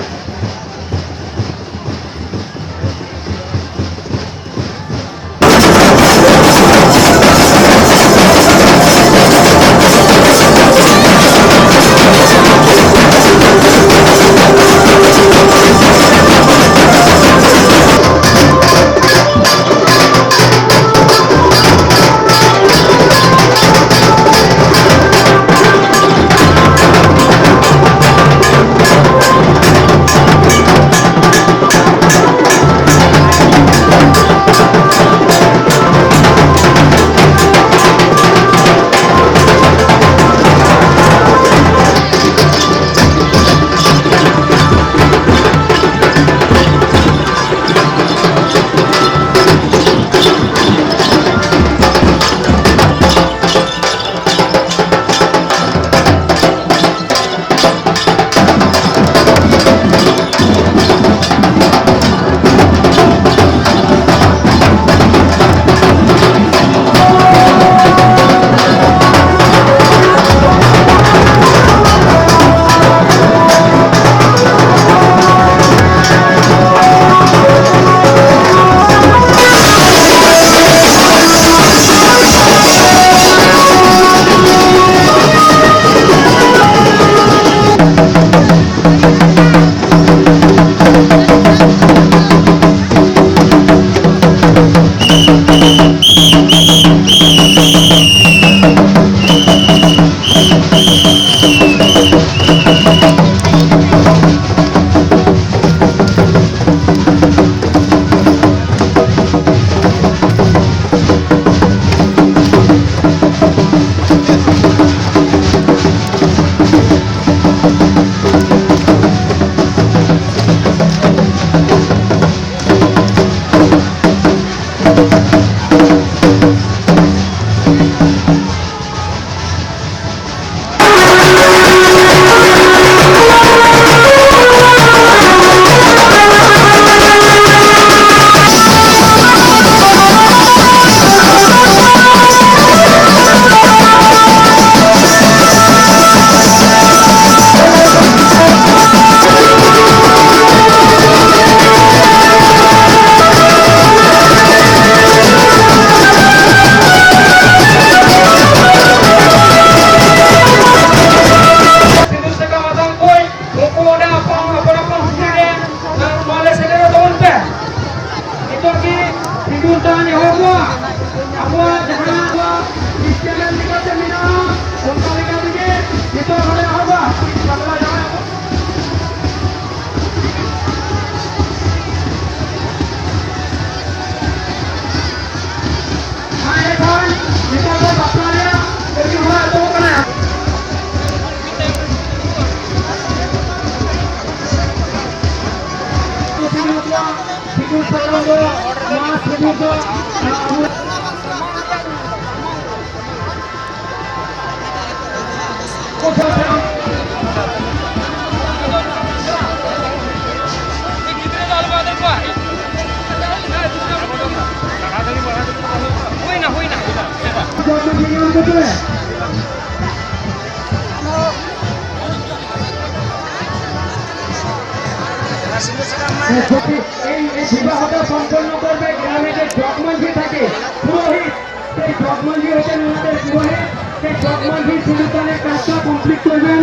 এই বিবাহটা সম্পন্ন করবে গ্রামে যে জগমঞ্জি থাকে পুরোহিত, সেই জগমঞ্জি হচ্ছেন ওনাদের পুরোহিত। সেই জগমঞ্জি সিঁদুরদানের কাজটা কমপ্লিট করবেন।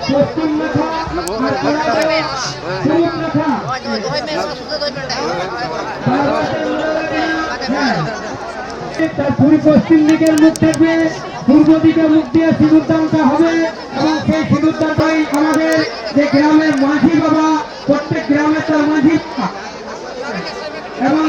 পশ্চিম পুরী পশ্চিম দিকের মুখ থাকবে, পূর্ব দিকের মুখ দিয়ে সিঁদুরদানটা হবে এবং সেই সিঁদুরদানটাই আমাদের যে গ্রামের মাঝি বাবা, প্রত্যেক গ্রামে তার মাঝি এবং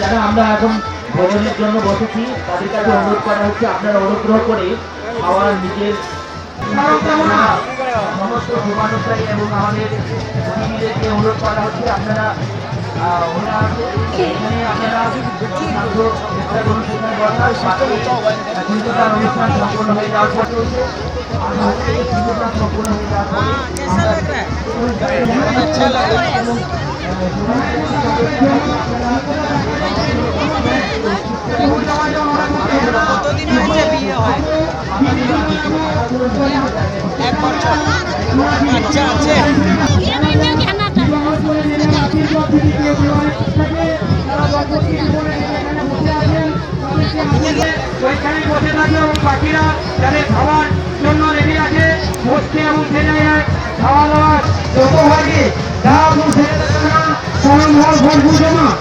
যারা আমরা এখন ভোজনের জন্য বসেছি তাদের কাছে অনুরোধ করা হচ্ছে আপনারা অনুগ্রহ করে খাওয়ার নিজের সমস্ত শুভানুষ্ঠায়ী এবং আমাদের অতিথিদেরকে অনুরোধ করা হচ্ছে আপনারা এখানে আপনারা চেষ্টা করুন সেখানে বসার অনুষ্ঠান সম্পূর্ণ হয়ে যাওয়ার পর চলছে সম্পূর্ণ হয়ে যাওয়ার পরে কতদিন হয়েছে বিয়ে হয়? 1 বছর। বাচ্চা আছে? ওইখানে বসে থাকে এবং বাকিরা যাদের খাওয়ার জন্য রেডি আছে বসছে এবং সে জায়গায় খাওয়া দাওয়ার যত হয় যা বসে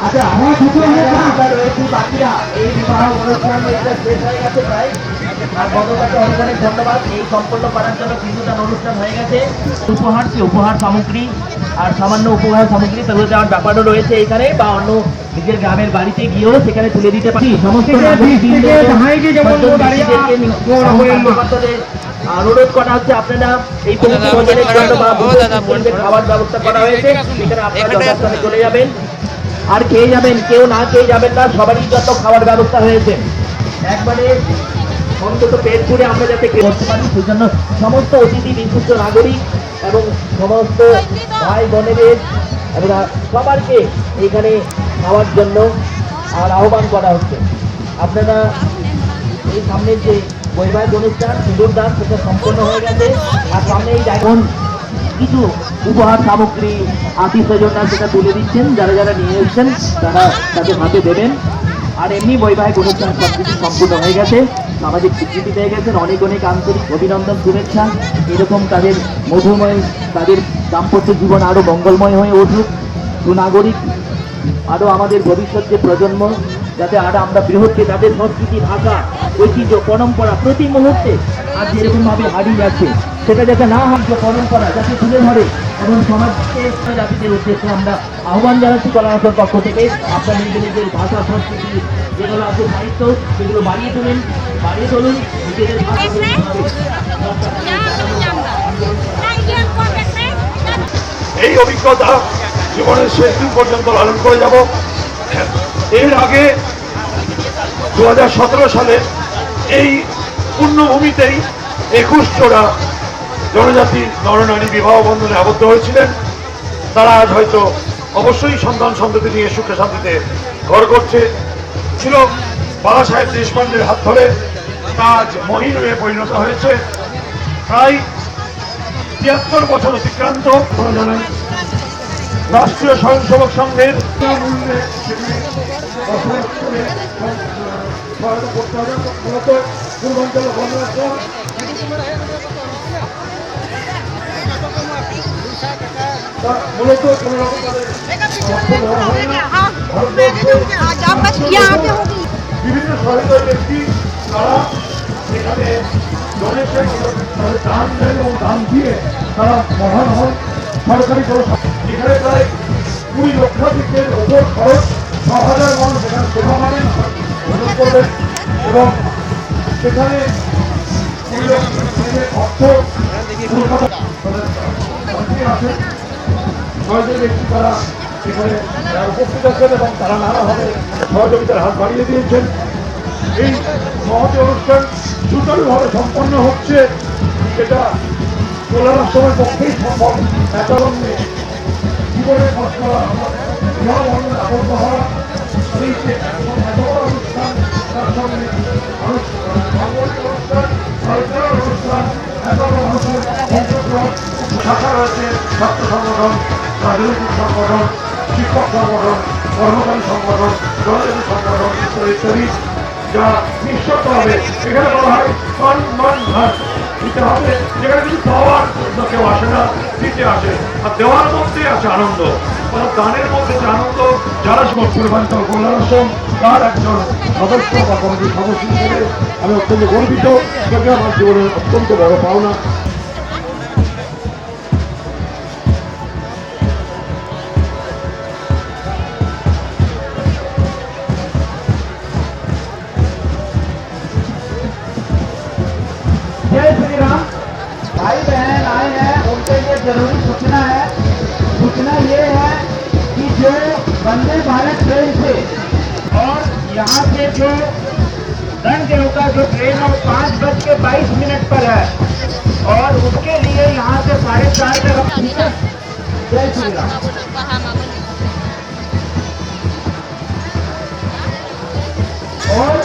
আচ্ছা আমার রয়েছে বাকিরা এই বিবাহ অনুষ্ঠান এটা শেষ হয়ে গেছে প্রায় আর গতকালকে অনেক অনেক ধন্যবাদ এই সম্পন্ন করার জন্য পিণ্ডদান অনুষ্ঠান হয়ে গেছে উপহার সামগ্রী আর সামান্য উপহার সামগ্রী তুলে দেওয়ার ব্যাপারও রয়েছে এখানে বা অন্য নিজের গ্রামের বাড়িতে গিয়েও সেখানে তুলে দিতে পারি সমস্ত অনুরোধ করা হচ্ছে আপনারা এই ভোজনের জন্য বা খাবার ব্যবস্থা করা হয়েছে সেখানে আপনারা যথাস্থানে চলে যাবেন আর খেয়ে যাবেন কেউ না খেয়ে যাবেন না সবারই যত খাবার ব্যবস্থা হয়েছে একবারে অন্তত পেট পুরে আমরা যাতে করতে পারি সেই জন্য সমস্ত অতিথি বিশিষ্ট নাগরিক এবং সমস্ত ভাই বোনেদের এবং সবারকে এইখানে খাওয়ার জন্য আর আহ্বান করা হচ্ছে আপনারা এই সামনের যে বৈবাহিক অনুষ্ঠান সিঁদুরদান সেটা সম্পন্ন হয়ে গেছে আর সামনে এই এখন কিছু উপহার সামগ্রী আত্মীয়স্বজনরা সেটা তুলে দিচ্ছেন যারা যারা নিয়ে এসছেন তারা তাদের হাতে দেবেন আর এমনি বৈবাহিক অনুষ্ঠান সব কিছু সম্পূর্ণ হয়ে গেছে সামাজিক স্বীকৃতি পেয়ে গেছেন অনেক অনেক আন্তরিক অভিনন্দন শুভেচ্ছা এরকম তাদের মধুময় তাদের দাম্পত্য জীবন আরও মঙ্গলময় হয়ে উঠুক সুনাগরিক আরও আমাদের ভবিষ্যৎ যে প্রজন্ম যাতে আরো আমরা বৃহৎকে তাদের সংস্কৃতি ভাষা ঐতিহ্য পরম্পরা প্রতি মুহূর্তে আর যেরকমভাবে হারিয়ে যাচ্ছে সেটা যাতে না হয় পরম্পরা যাতে তুলে ধরে এবং সমাজকে জাতিদের উদ্দেশ্যে আমরা আহ্বান জানাচ্ছি কলানাথের পক্ষ থেকে আপনার নিজেদের ভাষা সংস্কৃতি যেগুলো আছে সাহিত্য সেগুলো বাড়িয়ে তুলুন নিজেদের এই অভিজ্ঞতা জীবনের শেষ দিন পর্যন্ত লালন করে যাব এর আগে 2017 সালে এই পুণ্যভূমিতেই 21 জোড়া জনজাতি নরনারী বিবাহ বন্ধনে আবদ্ধ হয়েছিলেন তারা আজ হয়তো অবশ্যই সন্তান সন্ততি নিয়ে সুখে শান্তিতে ঘর করছে ছিল বাবা সাহেব দেশপান্ডের হাত ধরে আজ মহিন হয়ে পরিণত হয়েছে প্রায় 73 বছর অতিক্রান্ত জানাই রাষ্ট্রীয় স্বয়ংসেবক সংঘের মূলত পূর্বাঞ্চল গণরাজ্য মূলত কোন রকম বিভিন্ন সরকারি ব্যক্তি তারা এখানে ডোনেশন দান দেন এবং দান দিয়ে তারা মহান হন সরকারি কোনো এখানে প্রায় 20 লক্ষাধিকের ওপর খরচ 6,000 মানুষ এখানে সেবা মানেন করবেন এবং সেখানে 20 লক্ষের অর্থ কলকাতা আছে 6 জন ব্যক্তি তারা এখানে উপস্থিত আছেন এবং তারা নানাভাবে সহযোগিতার হাত বাড়িয়ে দিয়েছেন এই মহতী অনুষ্ঠান সুচারুভাবে সম্পন্ন হচ্ছে এটা তোলার সময় পক্ষেই সম্ভব একারণে জীবনের কষ্ট আবদ্ধ হওয়া এই যে এত বড় অনুষ্ঠান তার সঙ্গে অনুষ্ঠান সরকার অনুষ্ঠান এত বড় মানুষের অংশগ্রহণ শাখা রয়েছে ছাত্র সংগঠন রাজনৈতিক সংগঠন শিক্ষক সংগঠন কর্মচারী সংগঠন জনজাতি সংগঠন ইত্যাদি যা নিঃশর্ত হবে এখানে বলা হয় সম্মান ভাগ দিতে হবে যেখানে কিছু পাওয়ার জন্য কেউ আসে না দিতে আসে আর দেওয়ার মধ্যে আছে আনন্দ মানে দানের মধ্যে যে আনন্দ যারা পূর্বাঞ্চল কল্যাণ আশ্রম তার একজন সদস্য বা কমিটির সদস্য হিসেবে আমি অত্যন্ত গর্বিত সেটা আমার জীবনের অত্যন্ত বড় পাওনা जय श्री राम। भाई बहन आए हैं, उनके लिए जरूरी सूचना है। सूचना ये है कि जो वंदे भारत ट्रेन से और यहाँ से जो दंड का जो ट्रेन और 5:22 पर है और उसके लिए यहाँ से 4:30 तक। जय श्री राम। और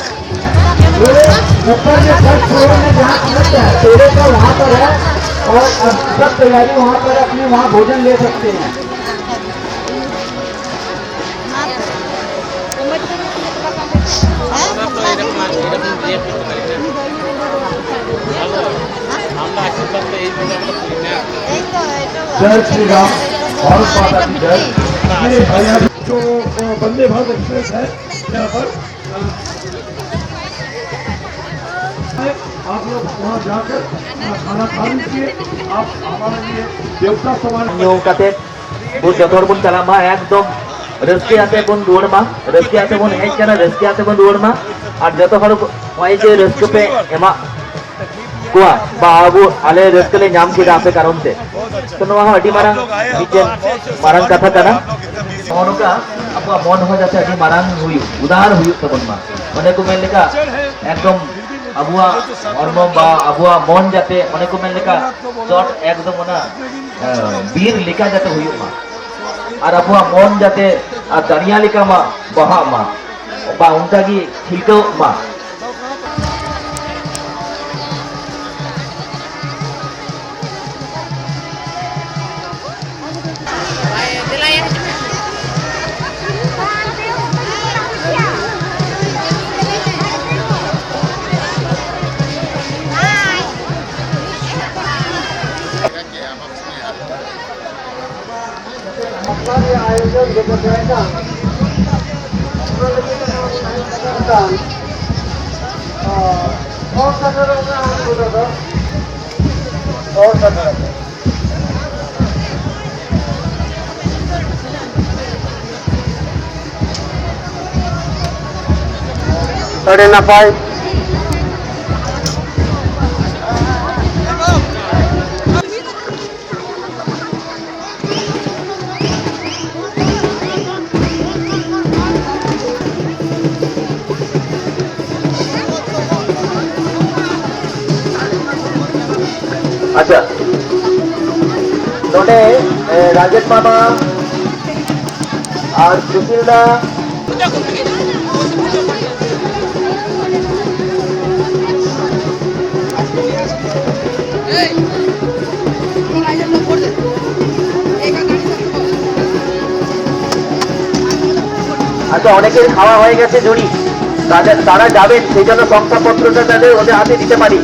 ऊपर में फर्स्ट फ्लोर में जहाँ पहुँच है तेरे का वहाँ पर है और सब तैयारी वहाँ पर अपने वहाँ भोजन ले सकते हैं। जय श्री राम। भारत माता की जय। मेरे भैया जो वंदे भारत एक्सप्रेस है यहाँ पर आप लोग वहाँ जाकर खाना खा लीजिए। आप हमारे लिए देवता समान ᱧᱩ ᱠᱟᱛᱮ ᱵᱚ ᱡᱚᱛᱚ ᱦᱚᱲ ᱵᱚᱱ ᱪᱟᱞᱟᱜ ᱢᱟ ᱮᱠᱫᱚম ᱨᱟᱹᱥᱠᱟᱹ ᱟᱛᱮ ᱵᱚᱱ ᱨᱩᱣᱟᱹᱲ ᱢᱟ ᱨᱟᱹᱥᱠᱟᱹ ᱟᱛᱮ ᱵᱚᱱ ᱦᱮᱡ ᱠᱟᱱᱟ ᱨᱟᱹᱥᱠᱟᱹ ᱟᱛᱮ ᱵᱚᱱ ᱨᱩᱣᱟᱹᱲ ᱢᱟ ᱟᱨ ᱡᱚᱛᱚ ᱦᱚᱲ ᱱᱚᱜᱼᱚᱭ ᱡᱮ ᱨᱟᱹᱥᱠᱟᱹ ᱯᱮ ᱮᱢᱟᱜ ᱠᱚᱣᱟ ᱵᱟ ᱟᱵᱚ ᱟᱞᱮ ᱨᱟᱹᱥᱠᱟᱹ ᱞᱮ ᱧᱟᱢ ᱠᱮᱫᱟ ᱟᱯᱮ ᱠᱟᱨᱚᱱ ᱛᱮ ᱛᱚ ᱱᱚᱣᱟ ᱦᱚᱸ ᱟᱹᱰᱤ ᱢᱟᱨᱟᱝ ᱢᱤᱫᱴᱮᱱ ᱢᱟᱨᱟᱝ ᱠᱟᱛᱷᱟ ᱠᱟᱱᱟ ᱱᱚᱜᱼᱚ ᱱᱚᱝᱠᱟ ᱟᱵᱚᱣᱟᱜ ᱢᱚᱱ ᱦᱚᱸ ᱡᱟᱛᱮ ᱟᱹᱰᱤ ᱢᱟᱨᱟᱝ ᱦᱩᱭᱩᱜ ᱩᱫᱟᱹᱨ ᱦᱩᱭᱩᱜ ᱛᱟᱵᱚᱱ ᱢᱟ ᱚᱱᱮ ᱠᱚ ᱢᱮᱱ ᱞᱮᱠᱟ ᱮᱠᱫᱚম abuah hormon ba abuah mon jate one ko men leka short ekdom ona bir leka jate huyuk ma ar abuah mon jate dariya leka ma baha ma ba unta gi khilkau ma आयोजन जो बताएगा और सदरों में हम बोला और सदर अरे ना पाए अच्छा नोटे राजेश मामा और सुशील दा আচ্ছা অনেকের খাওয়া হয়ে গেছে জড়ি তারা যাবেন সেই জন্য শংসাপত্রটা তাদের ওদের হাতে দিতে পারি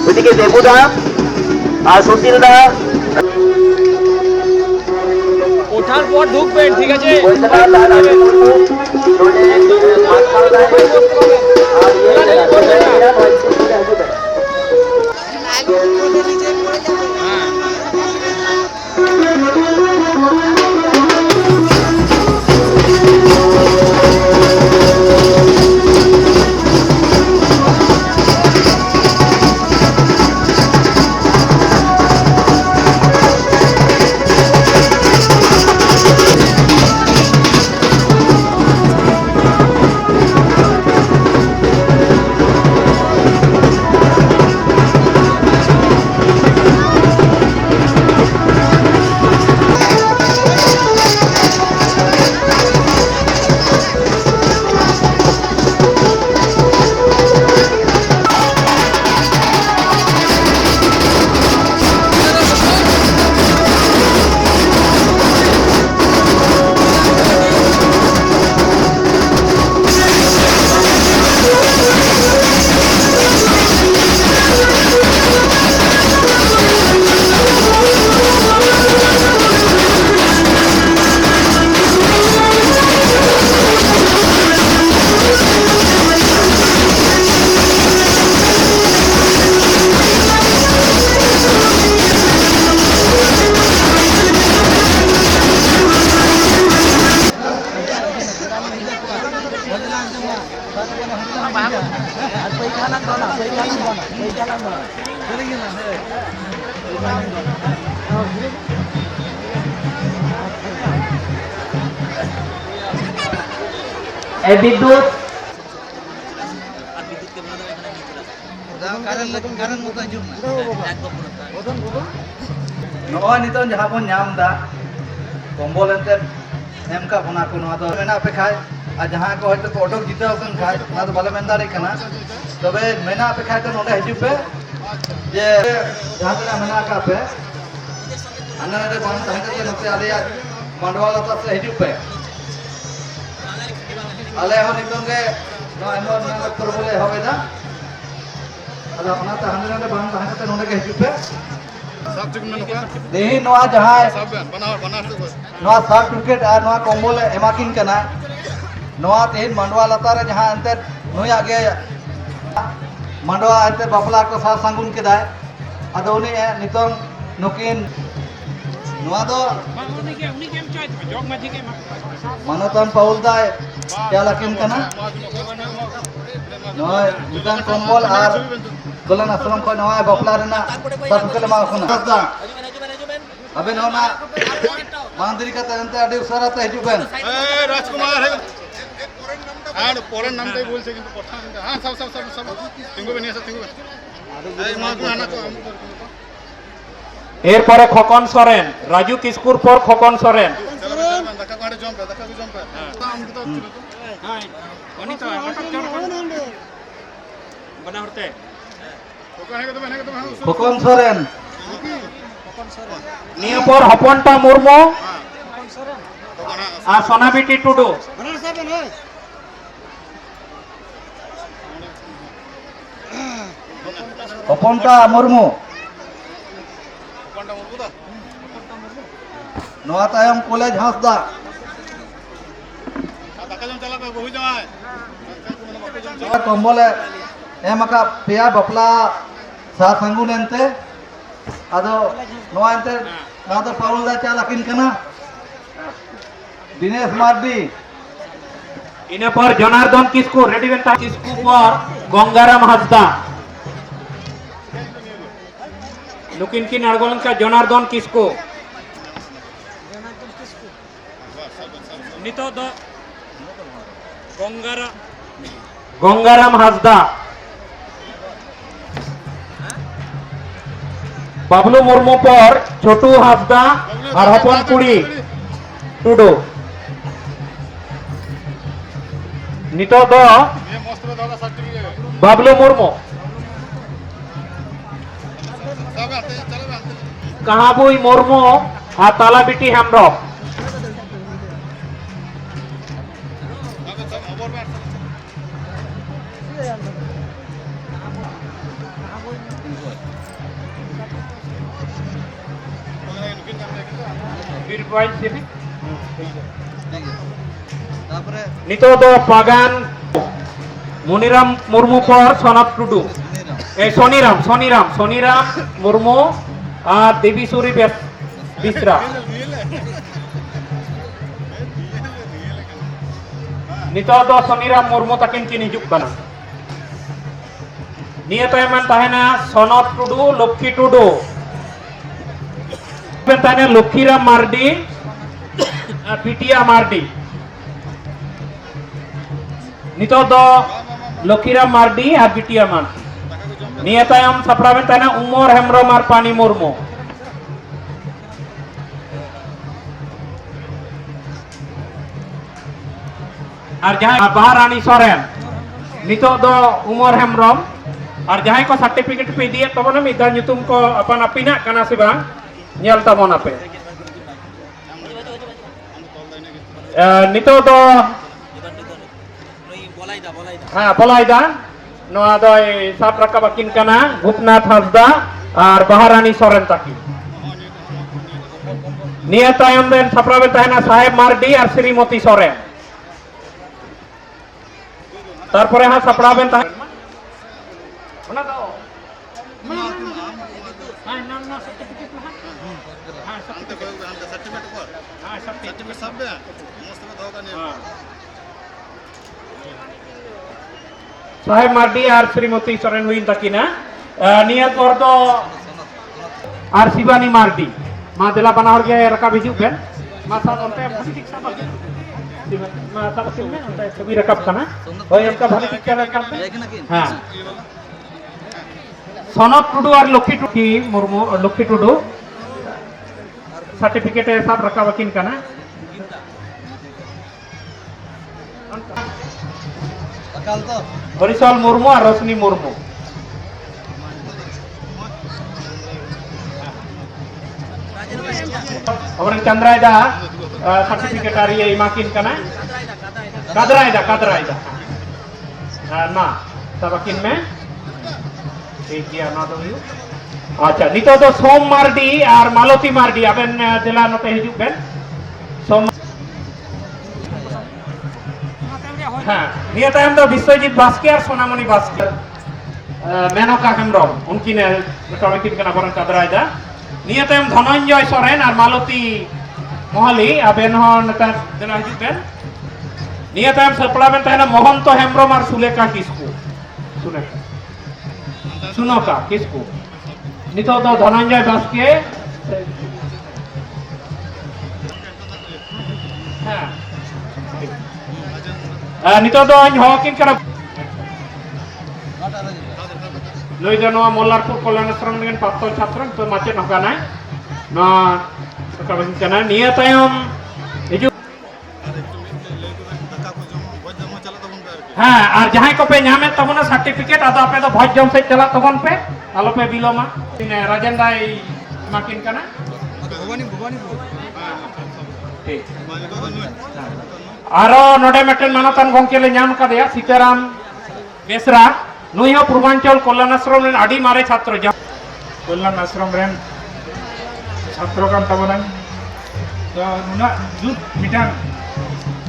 ওইদিকে দেবুদা আর সুশীল দা ওঠার পর ঢুকবেন ঠিক আছে এই বিদ্যুৎ नॉय नितन जहां बन नाम दा कम्बल एंते एम का बना को नवा दो मेना पे खाय आ जहां को होते पटक जीता ओकन खाय ना तो बाले मेन दारे कना तबे मेना पे खाय तो नोडे हिजु पे जे जहां तना मेना का पे अन्ना रे बान ताहे के नते आले मंडवाला ता से हिजु पे आले हो नितन के नो एमो ना कर बोले होवे ना अदा ओना ता हंदे ने बान ताहे के नोडे के हिजु पे देही नोआ जहां नोआ सर्टिफिकेट और नोआ कम्बल एमाकिन कना नोआ तेन मंडवा लतार जहां अंते नोया गे मंडवा अंते बापला को सा संगुन केदाय अदो उनी नितों नुकिन नोआ दो मनोतन पाउल दाय क्या लकिन कना नोआ नितों कम्बल और गोलन आश्रम को नोआ बापला रेना सर्टिफिकेट मा खना अबे नोना मांदरी का तरंते आडे उसरा ते हिजुबेन राजकुमार है আর পরের নামটাই বলছে কিন্তু প্রথম হ্যাঁ সব তিনগুবে নিয়ে আসো তিনগুবে এই মাগু আনা তো এরপরে খোকন সরেন, রাজু কিস্কুর পর খোকন সরেন। দেখা করে জম্পে হ্যাঁ অনি তো হঠাৎ চল বনা হতে ওখানে কে তুমি हुकुम सोरेन নিয়ে পর হপনটা মুর্মু আর সোনাবিটি টুডু। हपनटा मुर्मू नोआ तायम कॉलेज हासदा দেখা জম চালাবে বহু যায় कम्बल एमका पेया बपला सा संगुन एंते अदो नोआ एंते ना तो पाउल दा चा लकिन कना दिनेश मार्डी ইনে পর জনার্দন কিস্কু রেডি বেন কিস্কু পর গঙ্গারাম হাসদা লুকিন কি নারগোলন কা জনার্দন কিস্কু নিতো দ গঙ্গারাম হাসদা বাবলু মুর্মু পর ছোটু হাসদা আর হপন কুড়ি টুডু নিতো দ মস্ত দাদা সার্টিফিকেট বাবলু মুর্মু সব আতে চলবে কাহাবুই মুর্মু আর তালাবিটি হেমব্রম। নিতো দ পাগান মনিরাম মুর্মু পর সনব টুডু সনিরাম মুর্মু আর দেবীসুরি বিসরা। নিতো দ সনিরাম মুর্মু তাকিন কিন হিজুগ কানা নিয়ে তায়মান তাহেনা সনব টুডু লক্ষ্মী টুডু তাহেনা লক্ষ্মীরাম মার্ডি আর পিটিয়া মার্ডি। নিতো দ লক্ষ্মীরাম মার্ডি আর পিটিয়া মার্ডি নিয়ে তায়ম সাপড়াবেন তাই না উমর হেমব্রম আর পানি মুর্মু। আর যাহাই বাহারানী সরেন নিতো দ উমর হেমব্রম আর যাহাই को सर्टिफिकेट पे दिए तब ना मिदा nyutum को अपन apinak kana si bang nyel tabon ape nito do বলাইদা নোয়া দয় সাত রাখা বাকিন কানা ভূপনাথ হাসদা আর বাহারানী সরেন তাকি নিয়ে তায়ম দেন ছাপড়াবেন তাহেনা সাহেব মার্ডি আর শ্রীমতী সরেন। তারপরে হ্যাঁ ছাপড়াবেন তাহেন साहेब मार्डी और श्रीमती सोरेन हुई तकी ना नियर पर तो आर शिवानी मार्डी मा दिला बना हर गया रका बिजू बेन मा सा उनते भारी ठीक सा बाकी मा सा बकिल में उनते छवि रकब करना और इनका भारी ठीक क्या रकब हां सनत टुडू और लक्ष्मी टुकी मुर्मू लक्ष्मी टुडू सर्टिफिकेट सब रका बकिन करना हरिसल मुर्मू और रोशनी मुर्मू और चंद्रायदा सर्टिफिकेट आ रही है इमाकिन का ना कादरायदा ना सबकिन में ठीक है ना तो अच्छा नितो तो सोम मार्डी और मालती मार्डी अबेन जिला नते हिजुक बेन सोम हाँ निया तायम तो विश्वजीत बास्के और सोनामणि बास्के मेनका हेम्ब्रम उनकी ने सबकिन का ना बरन कादरायदा निया तायम धनंजय सोरेन और मालती मोहाली अबेन हन नता जिला हिजुक बेन निया तायम सपड़ा बेन तहना मोहंतो हेम्ब्रम और सुलेखा किस्कू सुनोका किस्कू नितो तो धनंजय बास्के हाँ नितो तो हकिन करा लई दो नवा मोल्लारपुर कल्याणाश्रम में प्राप्त छात्र तो माचे नकाना ना कबन कना निया तायम हिजु हाँ और जहां को पे नामे तबना सर्टिफिकेट आदा पे तो भोज जम से चला तबन पे आलो पे बिलोमा ने राजेंद्र माकिन कना भवानी ठीक आरो नोडे मेटन मानतन गंके ले नाम का दिया सीताराम बेसरा नुई पूर्वांचल कल्याणाश्रम रेन आडी मारे छात्र कल्याणाश्रम रेन छात्र कान तबना तो नुना जुट मिटान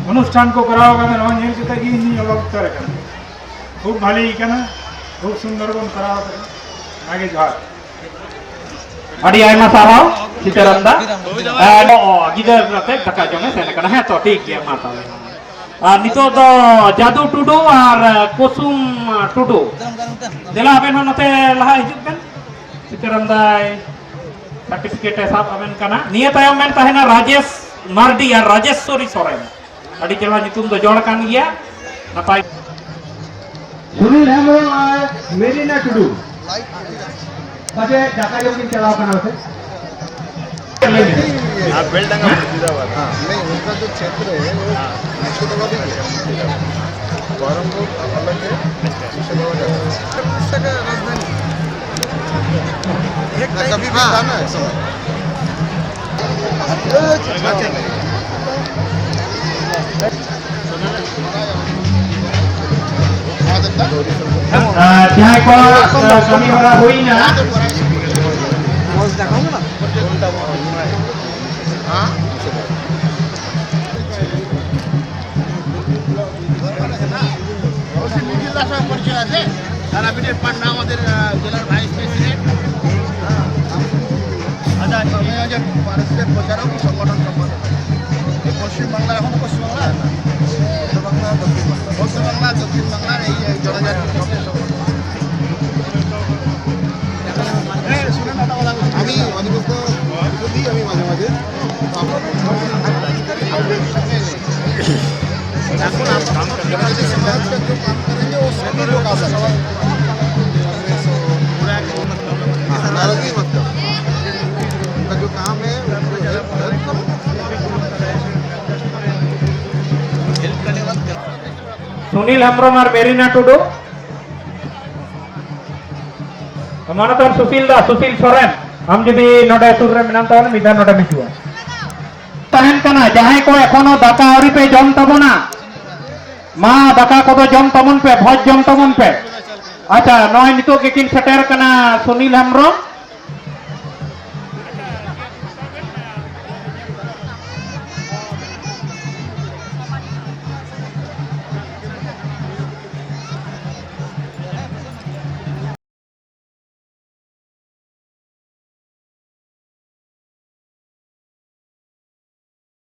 अनुष्ठान को कराओ कना नो नेल जते की नी अलग करे कना खूब भाली कना खूब सुंदर बन कराओ आगे जा आडी आयमा साराव सीताराम दा गिदर रते दका जमे सेन कना है तो ठीक है माता नितो तो जादू टुडू और कुसुम टुडू देला अबेन नते लहा हिजुक बेन सीताराम दाय सर्टिफिकेट साब अबेन कना निया तायम मेन तहना राजेश मार्डी और राजेश्वरी सोरेन अड़ी चला नितुम तो जोड़ कान गया नपाय सुनील हेम्ब्रम और मेरिना टुडू बाजे जाका जो दिन चलाओ काना से आप बेलडंगा मुर्शिदाबाद हां नहीं उनका जो क्षेत्र है वो मुर्शिदाबाद ही है बरमपुर अलग है मुर्शिदाबाद का राजधानी एक कभी भी था ना जहाँ को कमी वाला हुई ना পান্না আমাদের জেলার ভাইস প্রেসিডেন্ট আচ্ছা আমি আজ পারস্পরিক প্রচারক সংগঠন সম্পাদক পশ্চিমবাংলা এখন পশ্চিমবাংলা পশ্চিমবাংলা দক্ষিণ বাংলার এই জনজাতি আমি অধিকৃত দিই আমি মাঝে মাঝে এখন আপনারা যে সমাজ ক্ষেত্রে কাজ করেন যে ও সবই লোক আছে नाराजगी मत करो उनका जो काम है उनको हेल्प करो सुनील हेम्ब्रम और मेरिना टुडू हमारा तो सुशील सोरेन हम जब नोडे सुर रे मिनाम तवन मिदा नोडे मिचुआ तहन कना जहां को एखोनो दाका औरी पे जम तबना मा दाका को तो जम तमन पे भोज जम तमन पे अच्छा नय नितो के किन सेटर कना सुनील हेम्ब्रम